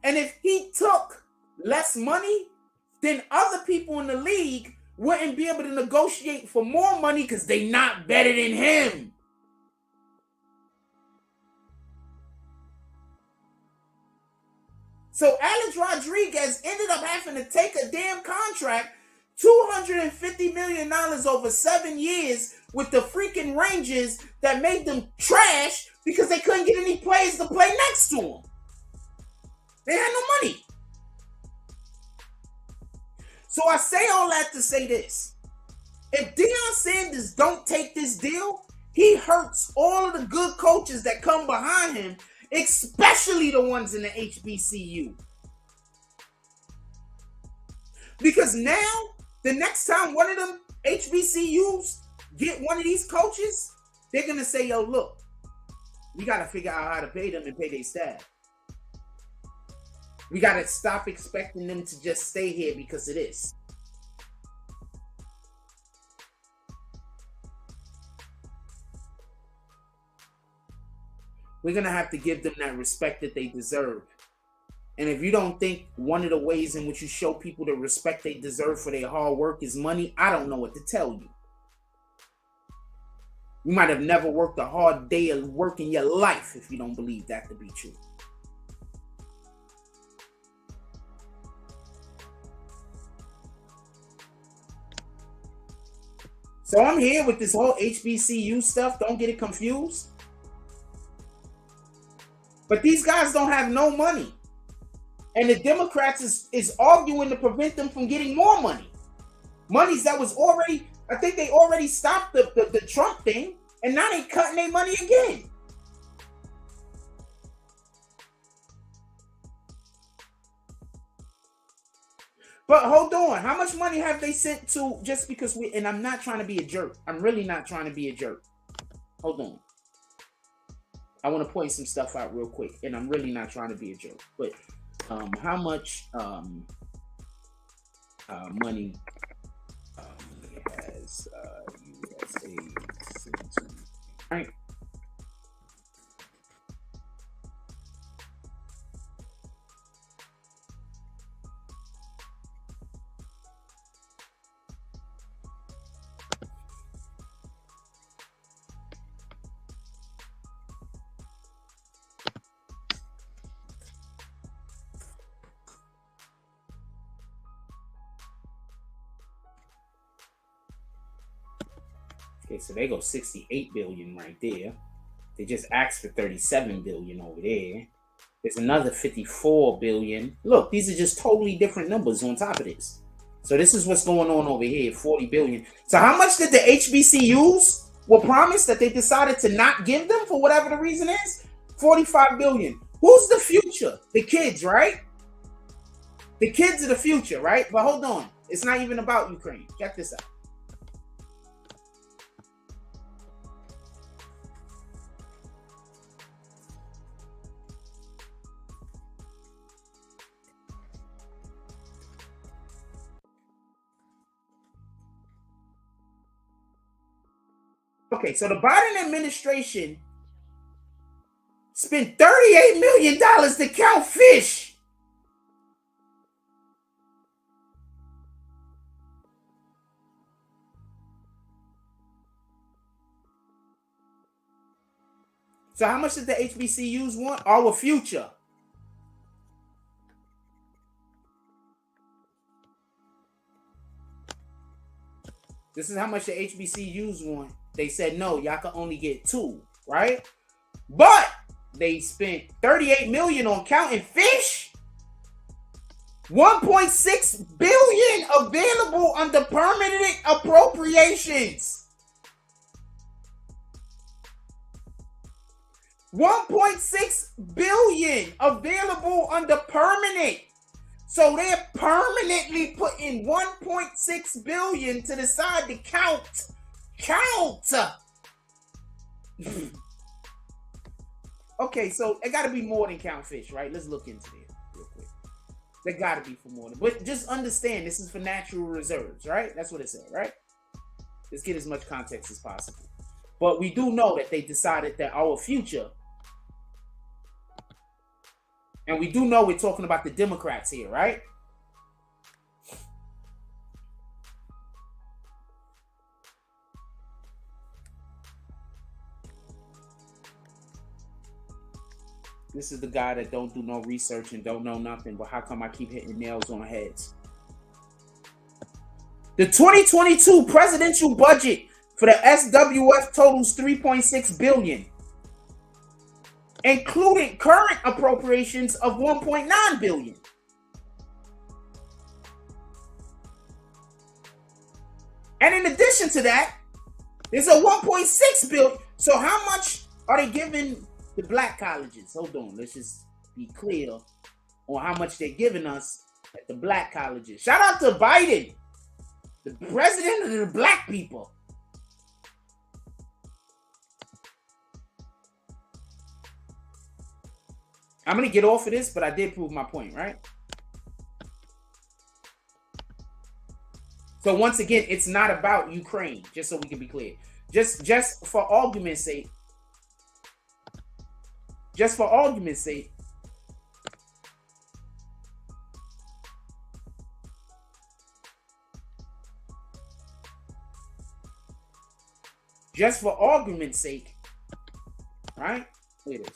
And if he took less money, then other people in the league wouldn't be able to negotiate for more money because they not better than him. So Alex Rodriguez ended up having to take a damn contract, $250 million over 7 years with the freaking Rangers that made them trash because they couldn't get any players to play next to him. They had no money. So I say all that to say this. If Deion Sanders don't take this deal, he hurts all of the good coaches that come behind him, especially the ones in the HBCU. Because now, the next time one of them HBCUs get one of these coaches, they're going to say, yo, look, we got to figure out how to pay them and pay their staff. We got to stop expecting them to just stay here because of this. We're going to have to give them that respect that they deserve. And if you don't think one of the ways in which you show people the respect they deserve for their hard work is money, I don't know what to tell you. You might have never worked a hard day of work in your life if you don't believe that to be true. So I'm here with this whole HBCU stuff. Don't get it confused. But these guys don't have no money. And the Democrats is arguing to prevent them from getting more money. Monies that was already, I think they already stopped the Trump thing. And now they cutting their money again. But hold on. How much money have they sent to just because and I'm not trying to be a jerk. I'm really not trying to be a jerk. Hold on. I want to point some stuff out real quick. And I'm really not trying to be a jerk. But how much money has USA sent to? All right. Okay, so they go 68 billion right there. They just asked for 37 billion over there. There's another 54 billion. Look, these are just totally different numbers on top of this. So this is what's going on over here, 40 billion. So how much did the HBCUs were promised that they decided to not give them for whatever the reason is? 45 billion. Who's the future? The kids, right? The kids are the future, right? But hold on. It's not even about Ukraine. Check this out. Okay, so the Biden administration spent $38 million to count fish. So how much did the HBCUs want? Our future. This is how much the HBCUs want. They said, no, y'all can only get 2, right? But they spent $38 million on counting fish. $1.6 billion available under permanent appropriations. $1.6 billion available under permanent. So they're permanently putting $1.6 billion to the side to count. Okay, so it got to be more than count fish, right? Let's look into it real quick. There got to be for more than, but just understand this is for natural reserves, right? That's what it said, right? Let's get as much context as possible. But we do know that they decided that our future, and we do know we're talking about the Democrats here, right? This is the guy that don't do no research and don't know nothing, but how come I keep hitting nails on heads? The 2022 presidential budget for the SWF totals $3.6 billion, including current appropriations of $1.9 billion. And in addition to that, there's a $1.6 billion. So how much are they giving the black colleges? Hold on, let's just be clear on how much they're giving us at the black colleges. Shout out to Biden, the president of the black people. I'm going to get off of this, but I did prove my point, right? So once again, it's not about Ukraine, just so we can be clear. Just for argument's sake, just for argument's sake, right? Look at this.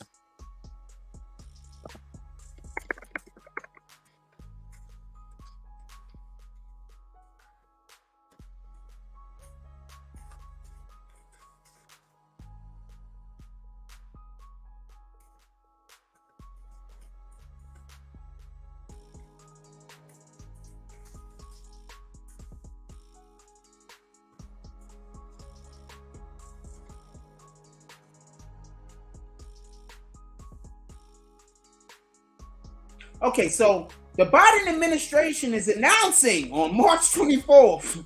Okay, so the Biden administration is announcing on March 24th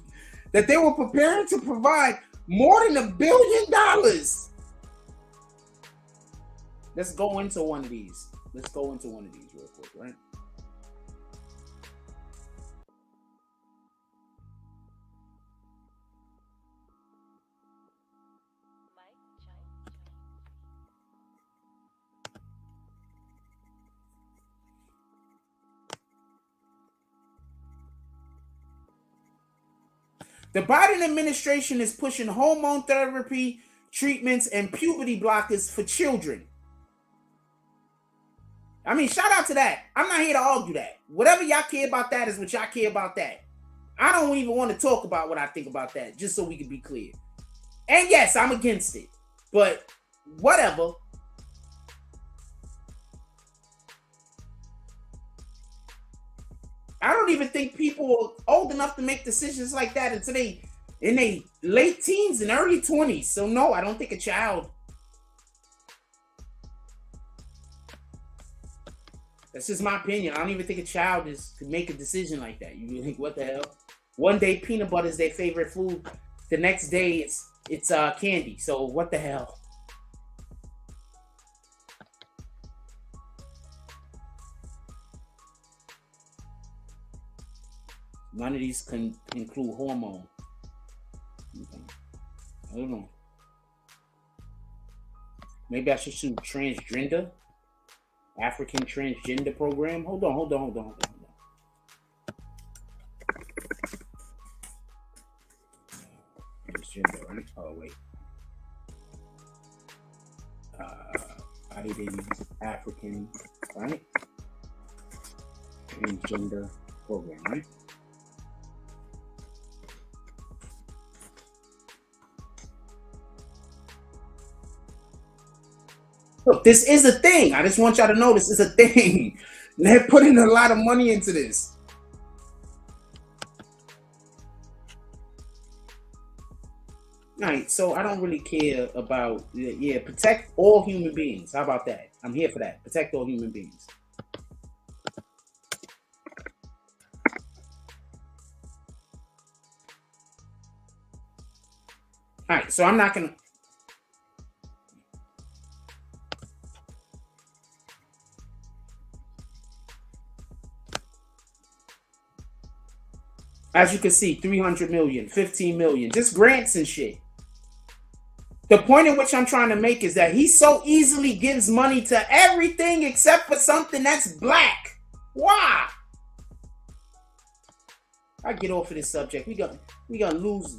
that they were preparing to provide more than $1 billion. Let's go into one of these. Let's go into one of these real quick, right? The Biden administration is pushing hormone therapy treatments and puberty blockers for children. I mean, shout out to that. I'm not here to argue that. Whatever y'all care about that is what y'all care about that. I don't even want to talk about what I think about that, just so we can be clear. And yes, I'm against it, but whatever. I don't even think people are old enough to make decisions like that until they in their late teens and early 20s. So no, I don't think a child. That's just my opinion. I don't even think a child could make a decision like that. You think, what the hell? One day peanut butter is their favorite food. The next day it's candy. So what the hell? None of these can include hormone. Okay. I don't know. Maybe I should shoot transgender, African transgender program. Hold on. Transgender, right? Oh wait. Biden African, right? Transgender program, right? Look, this is a thing. I just want y'all to know this is a thing. They're putting a lot of money into this. All right, so I don't really care about, protect all human beings. How about that? I'm here for that. Protect all human beings. All right, so I'm not going to. As you can see, 300 million, 15 million, just grants and shit. The point in which I'm trying to make is that he so easily gives money to everything except for something that's black. Why? I get off of this subject. We gonna lose.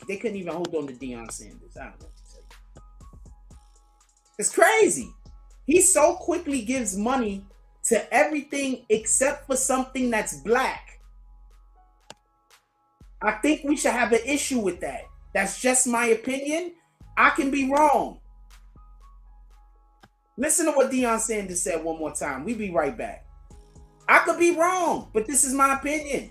They couldn't even hold on to Deion Sanders. I don't know what to tell you. It's crazy. He so quickly gives money to everything except for something that's black. I think we should have an issue with that. That's just my opinion. I can be wrong. Listen to what Deion Sanders said one more time. We be right back. I could be wrong, but this is my opinion.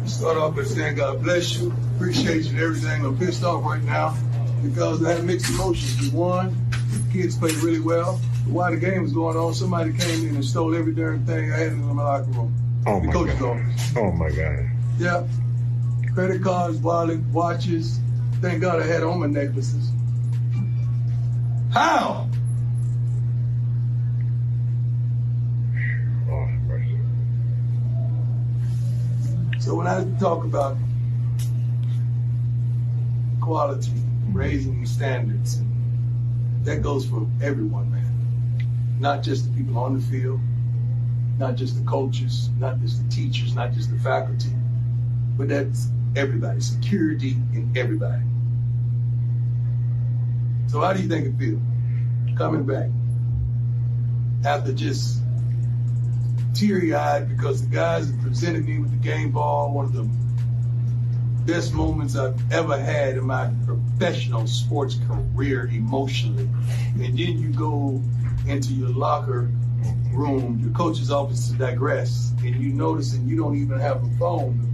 Start off by saying God bless you, appreciate you and everything. I'm pissed off right now because I had mixed emotions. We won, the kids played really well. But while the game was going on, somebody came in and stole every darn thing I had in my locker room. Oh the my coach's God. office. Oh my God. Yeah. Credit cards, wallet, watches. Thank God I had on my necklaces. How? Oh, mercy. So when I talk about quality, raising standards, that goes for everyone, man. Not just the people on the field, not just the coaches, not just the teachers, not just the faculty, but that's everybody, security in everybody. So how do you think it feels coming back after just teary-eyed because the guys that presented me with the game ball, one of the best moments I've ever had in my professional sports career emotionally. And then you go into your locker room, your coach's office to digress, and you notice and you don't even have a phone.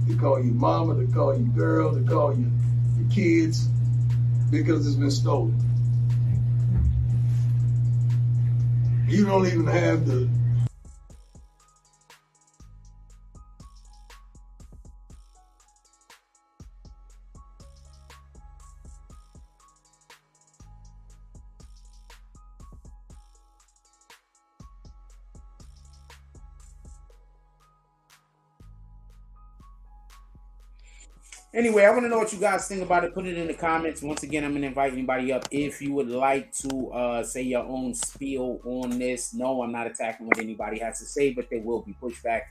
They call you mama, they call you girl, they call you your kids because it's been stolen. You don't even have the Anyway, I want to know what you guys think about it. Put it in the comments. Once again, I'm going to invite anybody up if you would like to say your own spiel on this. No, I'm not attacking what anybody has to say, but there will be pushback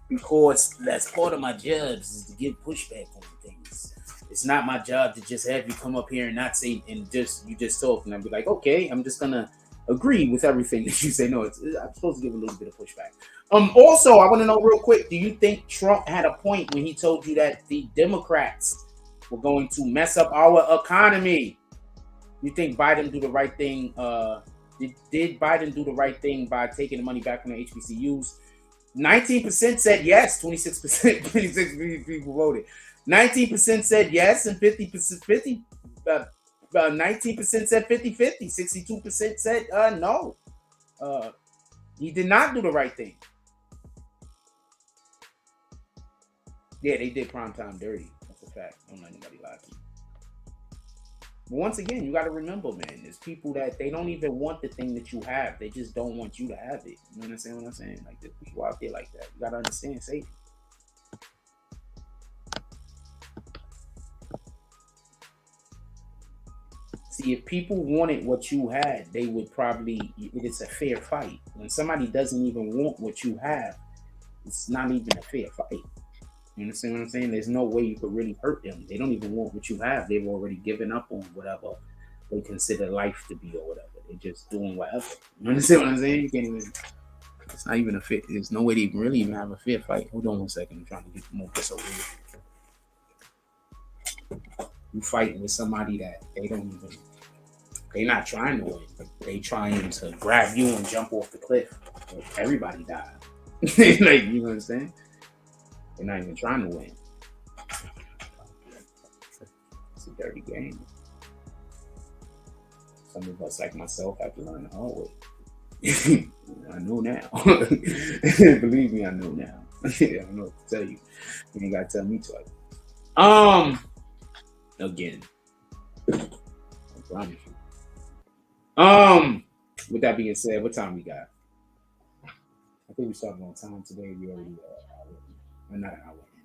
because that's part of my job is to give pushback on things. It's not my job to just have you come up here and not say and you just talk and I'll be like, okay, I'm just gonna agree with everything that you say. No, I'm supposed to give a little bit of pushback. Also, I want to know real quick, do you think Trump had a point when he told you that the Democrats were going to mess up our economy? You think Biden do the right thing? Did Biden do the right thing by taking the money back from the HBCUs? 19% said yes, 26% 26 people voted. 19% said yes, and 19% said 50-50. 62% said no. He did not do the right thing. Yeah, they did primetime dirty. That's a fact. Don't let anybody lie to you. But once again, you got to remember, man, there's people that they don't even want the thing that you have. They just don't want you to have it. You know what I'm saying? Like, there's people out there like that. You got to understand safety. See, if people wanted what you had, they would probably. It's a fair fight. When somebody doesn't even want what you have, it's not even a fair fight. You understand what I'm saying? There's no way you could really hurt them. They don't even want what you have. They've already given up on whatever they consider life to be or whatever. They're just doing whatever. You understand what I'm saying? You can't even. It's not even a fit. There's no way to even really even have a fair fight. Hold on 1 second. I'm trying to get more this over here. You fighting with somebody that they don't even. They're not trying to win. They trying to grab you and jump off the cliff. Everybody died. Like, you know what I'm saying? They're not even trying to win. It's a dirty game. Some of us, like myself, have to learn the hard way. I know now. Believe me, I know now. I don't know what to tell you. You ain't gotta tell me twice. Again. I promise you. With that being said, what time we got? I think we started on time today. We already not an hour in.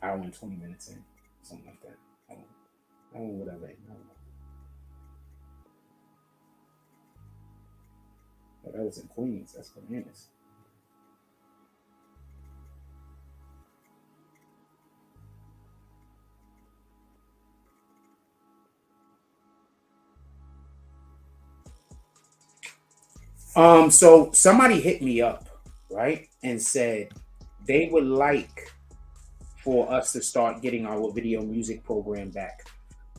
Hour and 20 minutes in. Something like that. I don't know whatever. I don't know. But that was in Queens. That's bananas. So somebody hit me up, right, and said they would like for us to start getting our video music program back.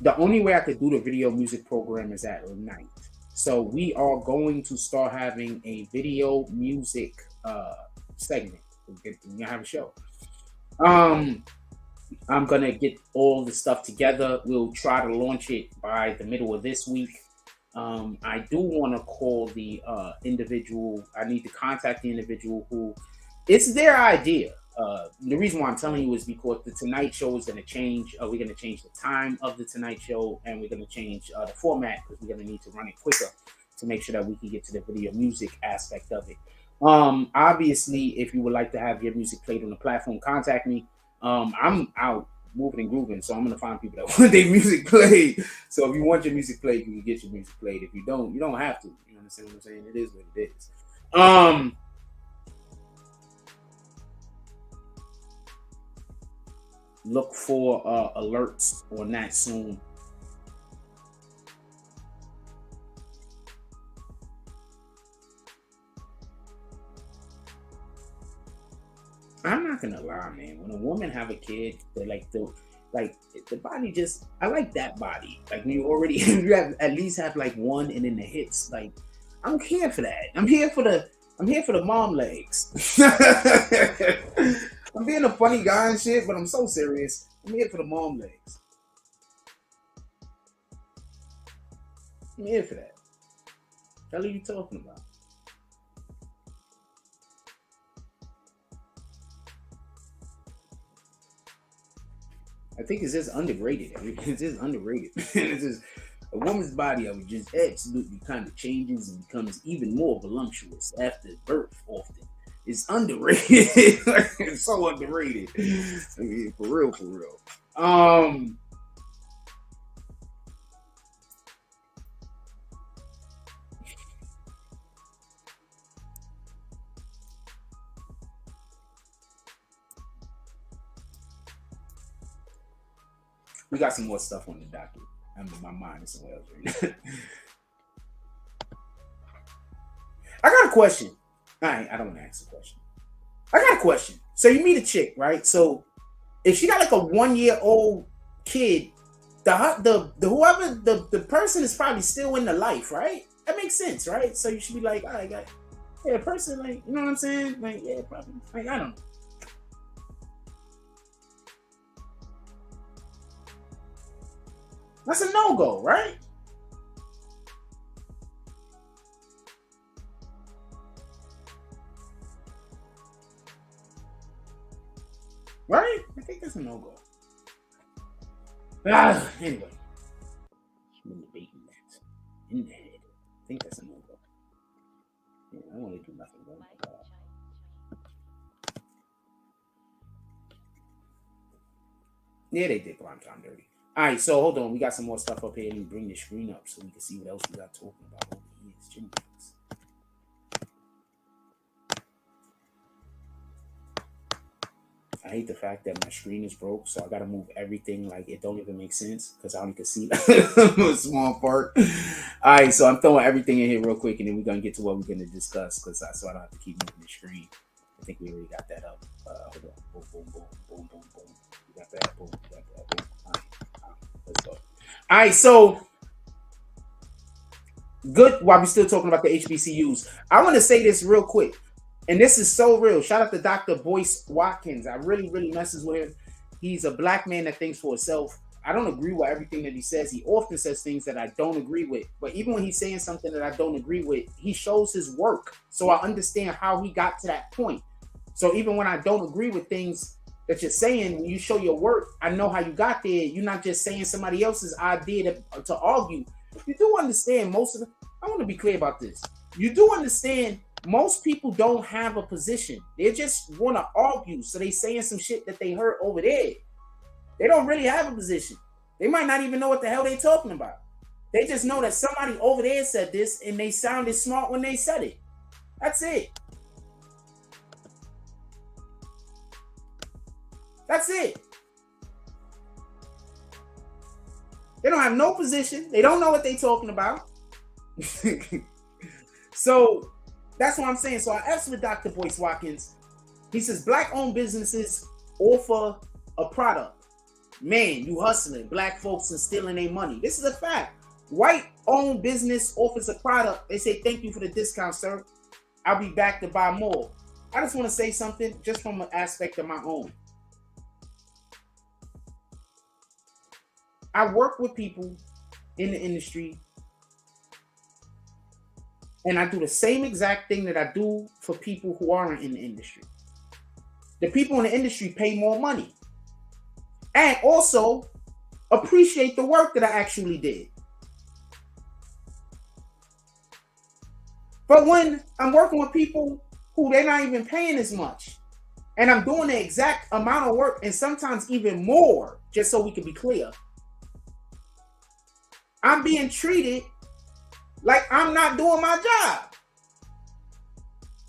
The only way I could do the video music program is at night. So we are going to start having a video music segment. We're gonna have a show. I'm gonna get all the stuff together. We'll try to launch it by the middle of this week. I do want to call the individual. I need to contact the individual who it's their idea. The reason why I'm telling you is because the Tonight Show is going to change. We're going to change the time of the Tonight Show, and we're going to change the format because we're going to need to run it quicker to make sure that we can get to the video music aspect of it. Obviously, if you would like to have your music played on the platform, contact me. I'm out moving and grooving, so I'm going to find people that want their music played. So if you want your music played, you can get your music played. If you don't, you don't have to. You understand what I'm saying? It is what it is. Look for alerts on that soon. I'm not gonna lie, man. When a woman have a kid, they like the body just. I like that body. Like when you already you have at least have like one and then the hips. Like I'm here for that. I'm here for the mom legs. I'm being a funny guy and shit, but I'm so serious. I'm here for the mom legs. I'm here for that. What the hell are you talking about? I think it's just underrated. It's just underrated. It's just a woman's body, I would just absolutely kind of changes and becomes even more voluptuous after birth often. It's underrated. It's so underrated. I mean, for real, for real. We got some more stuff on the docket. I mean, my mind is somewhere else right now. I got a question. I don't want to ask a question. I got a question. So you meet a chick, right? So if she got like a 1-year-old kid, the person is probably still in the life, right? That makes sense, right? So you should be like, all right, guys. Yeah, person, like, you know what I'm saying? Like, yeah, probably. Like, I don't know. That's a no-go, right? Right? I think that's a no-go. Anyway. I've been debating that in the head. I think that's a no-go. Yeah, I don't want to do nothing wrong with that. Yeah, they did Prime Time dirty. All right, so hold on. We got some more stuff up here. Let me bring the screen up so we can see what else we got talking about over here. Jimmy Bucks. I hate the fact that my screen is broke, so I gotta move everything like it don't even make sense because I only can see a small part. All right, so I'm throwing everything in here real quick, and then we're gonna get to what we're gonna discuss so I don't have to keep moving the screen. I think we already got that up. Hold on. Boom, boom, boom, boom, boom, boom. We got that. Boom, we got that. Boom. All right, let's go. All right, so good. While we're still talking about the HBCUs, I want to say this real quick, and this is so real. Shout out to Dr. Boyce Watkins. I really messes with him. He's a black man that thinks for himself. I don't agree with everything that he says. He often says things that I don't agree with. But even when he's saying something that I don't agree with, he shows his work. So I understand how he got to that point. So even when I don't agree with things that you're saying, when you show your work, I know how you got there. You're not just saying somebody else's idea to argue. You do understand most of the, I want to be clear about this. You do understand most people don't have a position. They just want to argue. So they saying some shit that they heard over there. They don't really have a position. They might not even know what the hell they talking about. They just know that somebody over there said this and they sounded smart when they said it. That's it. That's it. They don't have no position. They don't know what they talking about. So that's what I'm saying. So I asked with Dr. Boyce Watkins. He says black-owned businesses offer a product. Man, you hustling. Black folks and stealing their money. This is a fact. White-owned business offers a product. They say, thank you for the discount, sir. I'll be back to buy more. I just want to say something just from an aspect of my own. I work with people in the industry, and I do the same exact thing that I do for people who aren't in the industry. The people in the industry pay more money and also appreciate the work that I actually did. But when I'm working with people who they're not even paying as much, and I'm doing the exact amount of work and sometimes even more, just so we can be clear, I'm being treated like I'm not doing my job.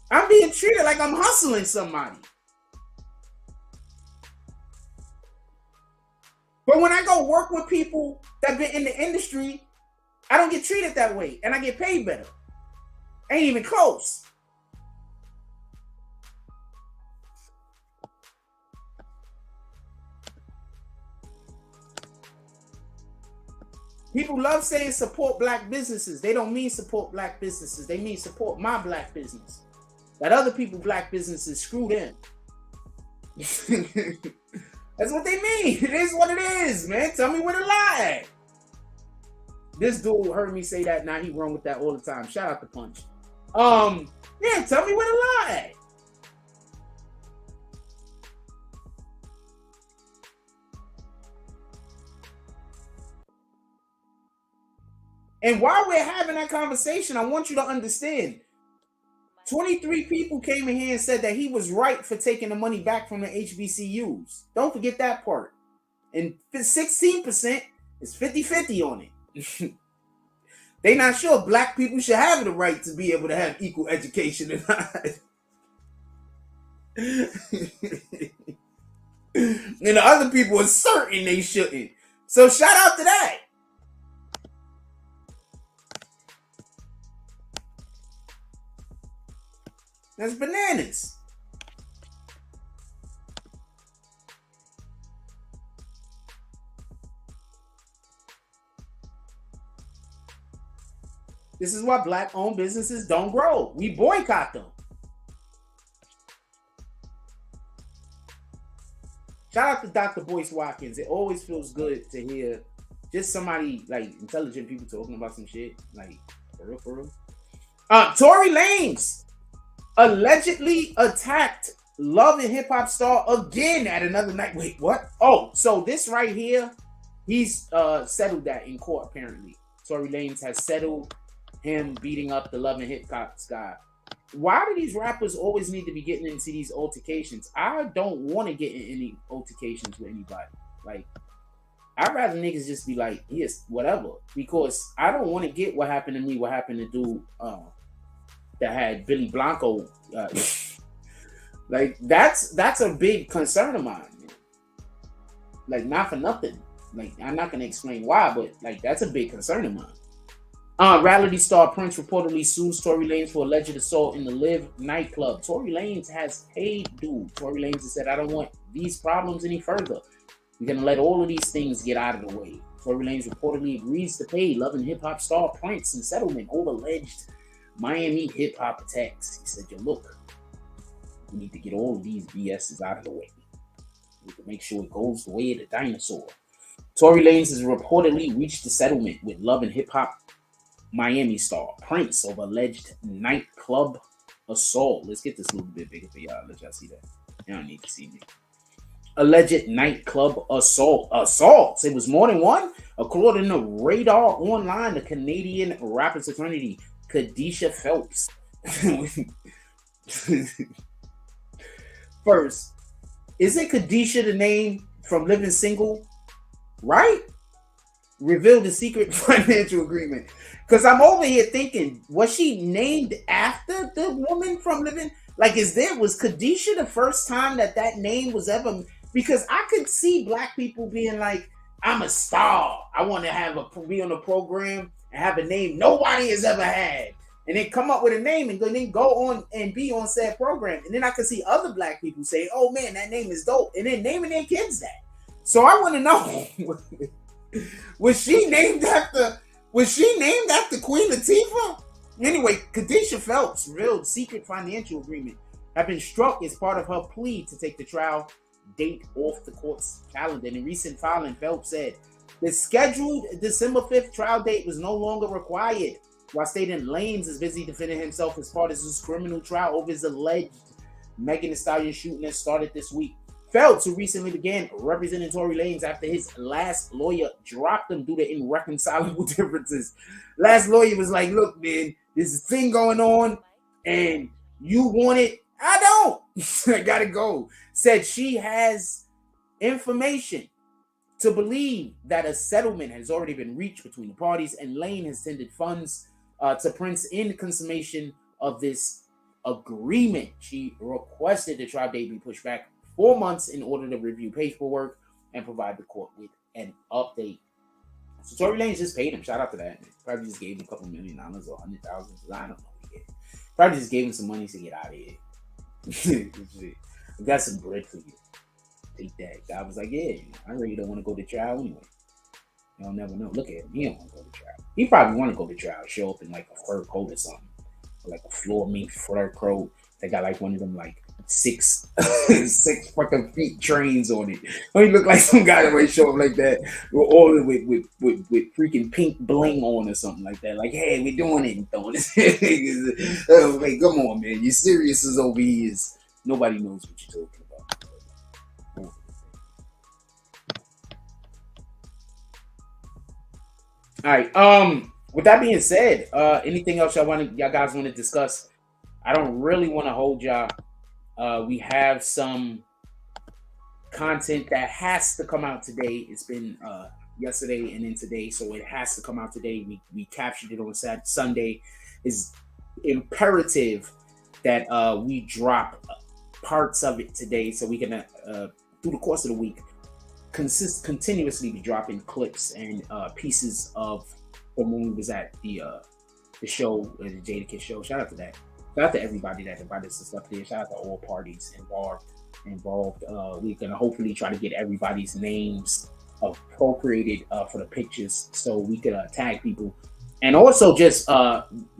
I'm being treated like I'm hustling somebody. But when I go work with people that been in the industry, I don't get treated that way, and I get paid better. Ain't even close. People love saying support black businesses. They don't mean support black businesses. They mean support my black business. That other people black businesses, screw them. That's what they mean. It is what it is, man. Tell me where to lie at. This dude heard me say that. Now he run with that all the time. Shout out to Punch. Yeah, tell me where to lie at. And while we're having that conversation, I want you to understand, 23 people came in here and said that he was right for taking the money back from the HBCUs. Don't forget that part. And 16% is 50-50 on it. They not sure black people should have the right to be able to have equal education or not. And the other people are certain they shouldn't. So shout out to that. That's bananas. This is why black-owned businesses don't grow. We boycott them. Shout out to Dr. Boyce Watkins. It always feels good to hear just somebody, like, intelligent people talking about some shit. Like, for real, for real. Tory Lanez allegedly attacked Love and Hip Hop star again at another night. Wait, what? Oh, so this right here, he's settled that in court, apparently. Tory Lanez has settled him beating up the Love and Hip Hop guy. Why do these rappers always need to be getting into these altercations? I don't want to get in any altercations with anybody. Like, I'd rather niggas just be like, yes, whatever, because I don't want to get what happened to me, what happened to dude that had Billy Blanco. Like that's a big concern of mine. Man. Like not for nothing. Like I'm not gonna explain why, but like that's a big concern of mine. Reality star Prince reportedly sues Tory Lanez for alleged assault in the Live nightclub. Tory Lanez has paid dude. Tory Lanez has said, I don't want these problems any further. We're gonna let all of these things get out of the way. Tory Lanez reportedly agrees to pay Love and Hip Hop star Prince in settlement over alleged Miami hip hop attacks. He said, look, we need to get all of these BSs out of the way. We need to make sure it goes the way of the dinosaur. Tory Lanez has reportedly reached a settlement with Love and Hip Hop Miami star Prince over alleged nightclub assault. Let's get this a little bit bigger for y'all. Let y'all see that. Y'all don't need to see me. Alleged nightclub assault. Assaults. It was more than one. According to Radar Online, the Canadian rapper fraternity, Kadisha Phelps. First, isn't Kadisha the name from Living Single? Right? Reveal the secret financial agreement. Because I'm over here thinking, was she named after the woman from Living? Like, was Kadisha the first time that name was ever? Because I could see black people being like, I'm a star. I want to be on a program and have a name nobody has ever had. And then come up with a name and then go on and be on said program. And then I could see other black people say, oh man, that name is dope. And then naming their kids that. So I want to know, was she named after Queen Latifah? Anyway, Kadisha Phelps' real secret financial agreement have been struck as part of her plea to take the trial date off the court's calendar. In a recent filing, Phelps said the scheduled December 5th trial date was no longer required, while stating Lanez is busy defending himself as part of his criminal trial over his alleged Megan Thee Stallion shooting that started this week. Phelps, who recently began representing Tory Lanez after his last lawyer dropped him due to irreconcilable differences. Last lawyer was like, look, man, there's a thing going on and you want it. I don't. I gotta go. Said she has information to believe that a settlement has already been reached between the parties and Lane has tendered funds to Prince in consummation of this agreement. She requested the trial date be pushed back 4 months in order to review paperwork and provide the court with an update. So Tory Lanez just paid him. Shout out to that. Probably just gave him a couple $1 million or $100,000. I don't know what he did. Probably just gave him some money to get out of here. I got some bread for you. Take that. God was like, yeah, I really don't want to go to trial anyway. Y'all never know. Look at him. He don't want to go to trial. He probably want to go to trial. Show up in like a fur coat or something. Or like a floor mink fur coat. They got like one of them like 6 fucking feet trains on it. He look like some guy that might show up like that with freaking pink bling on or something like that. Like, hey, we're doing it and throwing this. Oh, wait, come on, man. You're serious as over here is. Nobody knows what you're talking about. All right. With that being said, anything else y'all guys want to discuss? I don't really want to hold y'all. We have some content that has to come out today. It's been yesterday and then today, so it has to come out today. We captured it on Sunday. It's imperative that we drop parts of it today, so we can through the course of the week continuously be dropping clips and pieces of from when we was at the show, the Jadakiss show. Shout out to that. Shout out to everybody that invited us to stuff there. Shout out to all parties involved. We're gonna hopefully try to get everybody's names appropriated for the pictures so we could tag people, and also just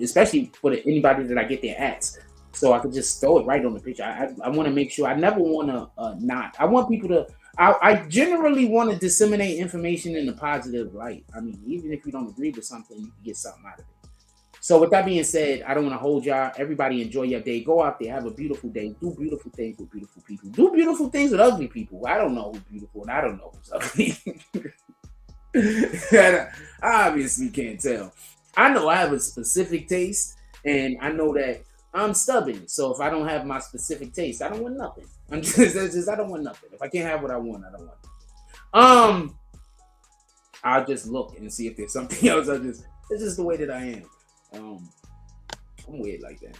especially for anybody that I get their ads, so I could just throw it right on the picture. I want to make sure. I never want to not. I want people to. I generally want to disseminate information in a positive light. I mean, even if you don't agree with something, you can get something out of it. So with that being said, I don't want to hold y'all. Everybody enjoy your day. Go out there, have a beautiful day. Do beautiful things with beautiful people. Do beautiful things with ugly people. I don't know who's beautiful and I don't know who's ugly. I obviously can't tell. I know I have a specific taste, and I know that I'm stubborn. So if I don't have my specific taste, I don't want nothing. I don't want nothing. If I can't have what I want, I don't want nothing. I'll just look and see if there's something else. It's just the way that I am. I'm weird like that.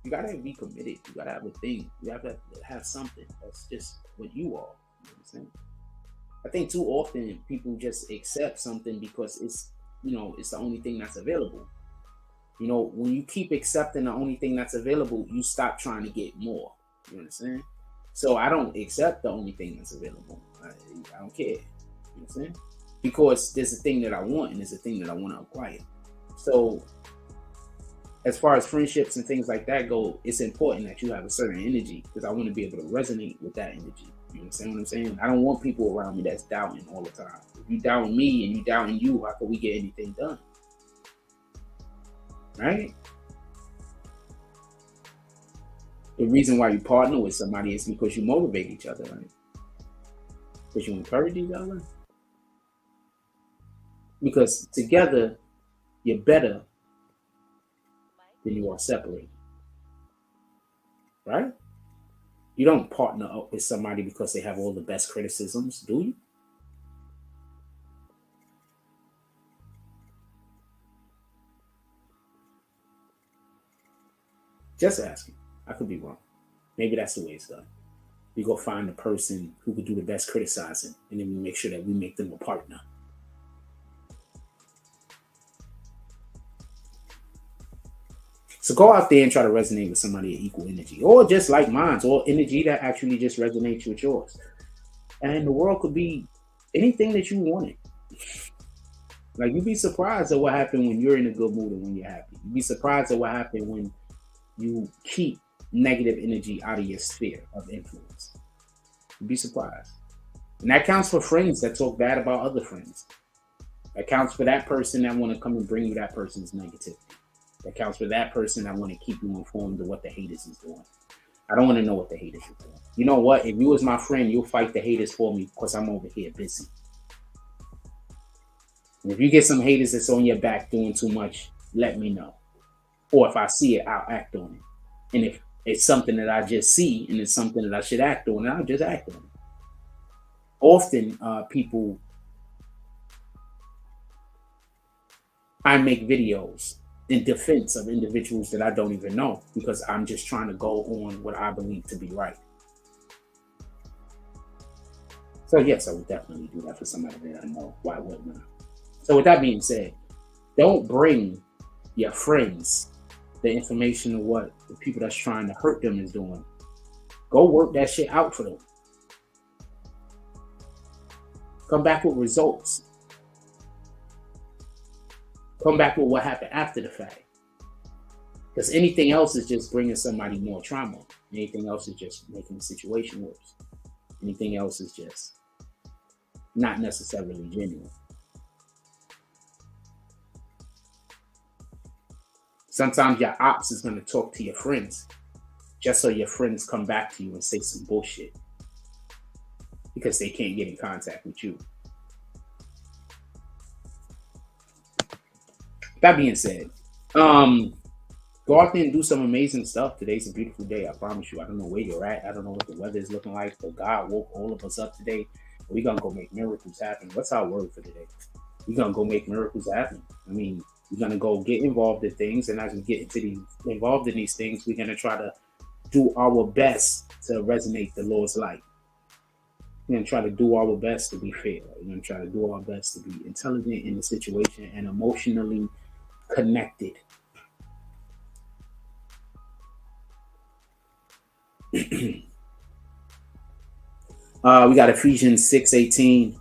You gotta be committed. You gotta have a thing. You have to have something. That's just what you are. You know what I'm saying? I think too often people just accept something because it's the only thing that's available. You know, when you keep accepting the only thing that's available, you stop trying to get more. You understand? So I don't accept the only thing that's available. I don't care. You know what I'm saying? Because there's a thing that I want and there's a thing that I want to acquire. So as far as friendships and things like that go, it's important that you have a certain energy because I want to be able to resonate with that energy. You understand what I'm saying? I don't want people around me that's doubting all the time. If you doubting me and you doubting you, how can we get anything done? Right? The reason why you partner with somebody is because you motivate each other, right? Because you encourage each other. Because together, you're better than you are separated. Right? You don't partner up with somebody because they have all the best criticisms, do you? Just asking. I could be wrong. Maybe that's the way it's done. We go find the person who could do the best criticizing, and then we make sure that we make them a partner. So go out there and try to resonate with somebody at equal energy, or just like mine, or energy that actually just resonates with yours. And the world could be anything that you wanted. Like, you'd be surprised at what happened when you're in a good mood and when you're happy. You'd be surprised at what happened when you keep negative energy out of your sphere of influence. You'd be surprised. And that counts for friends that talk bad about other friends. That counts for that person that want to come and bring you that person's negativity. That counts for that person that want to keep you informed of what the haters is doing. I don't want to know what the haters are doing. You know what? If you was my friend, you'll fight the haters for me because I'm over here busy. And if you get some haters that's on your back doing too much, let me know. Or if I see it, I'll act on it. And if it's something that I just see and it's something that I should act on, I'll just act on it. Often people, I make videos in defense of individuals that I don't even know because I'm just trying to go on what I believe to be right. So yes, I would definitely do that for somebody that I know. Why wouldn't I? So with that being said, don't bring your friends the information of what the people that's trying to hurt them is doing. Go work that shit out for them. Come back with results. Come back with what happened after the fact. Because anything else is just bringing somebody more trauma. Anything else is just making the situation worse. Anything else is just not necessarily genuine. Sometimes your ops is going to talk to your friends just so your friends come back to you and say some bullshit because they can't get in contact with you. That being said, go out there and do some amazing stuff. Today's a beautiful day, I promise you. I don't know where you're at. I don't know what the weather is looking like, but God woke all of us up today. We're going to go make miracles happen. What's our word for today? We're going to go make miracles happen. I mean, we're going to go get involved in things, and as we get involved in these things, we're going to try to do our best to resonate the Lord's light. We're going to try to do our best to be fair. We're going to try to do our best to be intelligent in the situation and emotionally connected. We got Ephesians 6:18.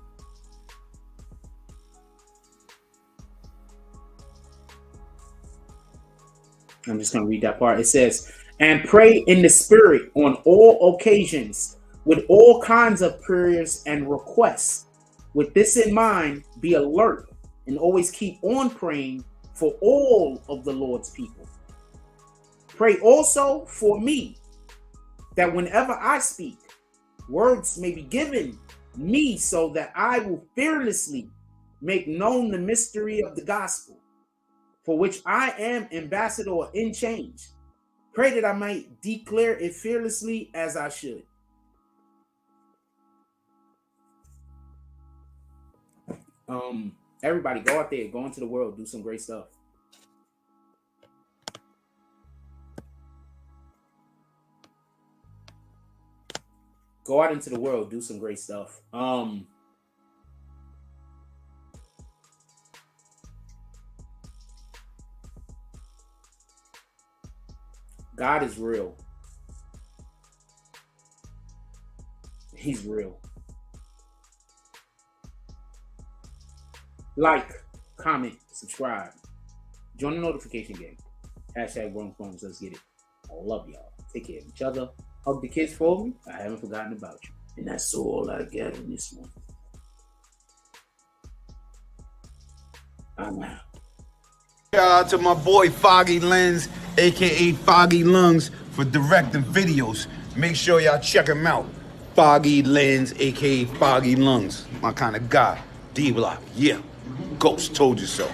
I'm just going to read that part. It says, and pray in the spirit on all occasions with all kinds of prayers and requests. With this in mind, be alert and always keep on praying for all of the Lord's people. Pray also for me, that whenever I speak, words may be given me so that I will fearlessly make known the mystery of the gospel, for which I am ambassador in chains. Pray that I might declare it fearlessly as I should. Everybody, go out there, go into the world, do some great stuff. Go out into the world, do some great stuff. God is real. He's real. Like, comment, subscribe. Join the notification game. Hashtag Grown Phones. Let's get it. I love y'all. Take care of each other. Hug the kids for me. I haven't forgotten about you. And that's all I got on this one. I'm out. Shout out to my boy Foggy Lens, aka Foggy Lungs, for directing videos. Make sure y'all check him out. Foggy Lens, aka Foggy Lungs. My kind of guy. D-Block, yeah. Ghost told you so.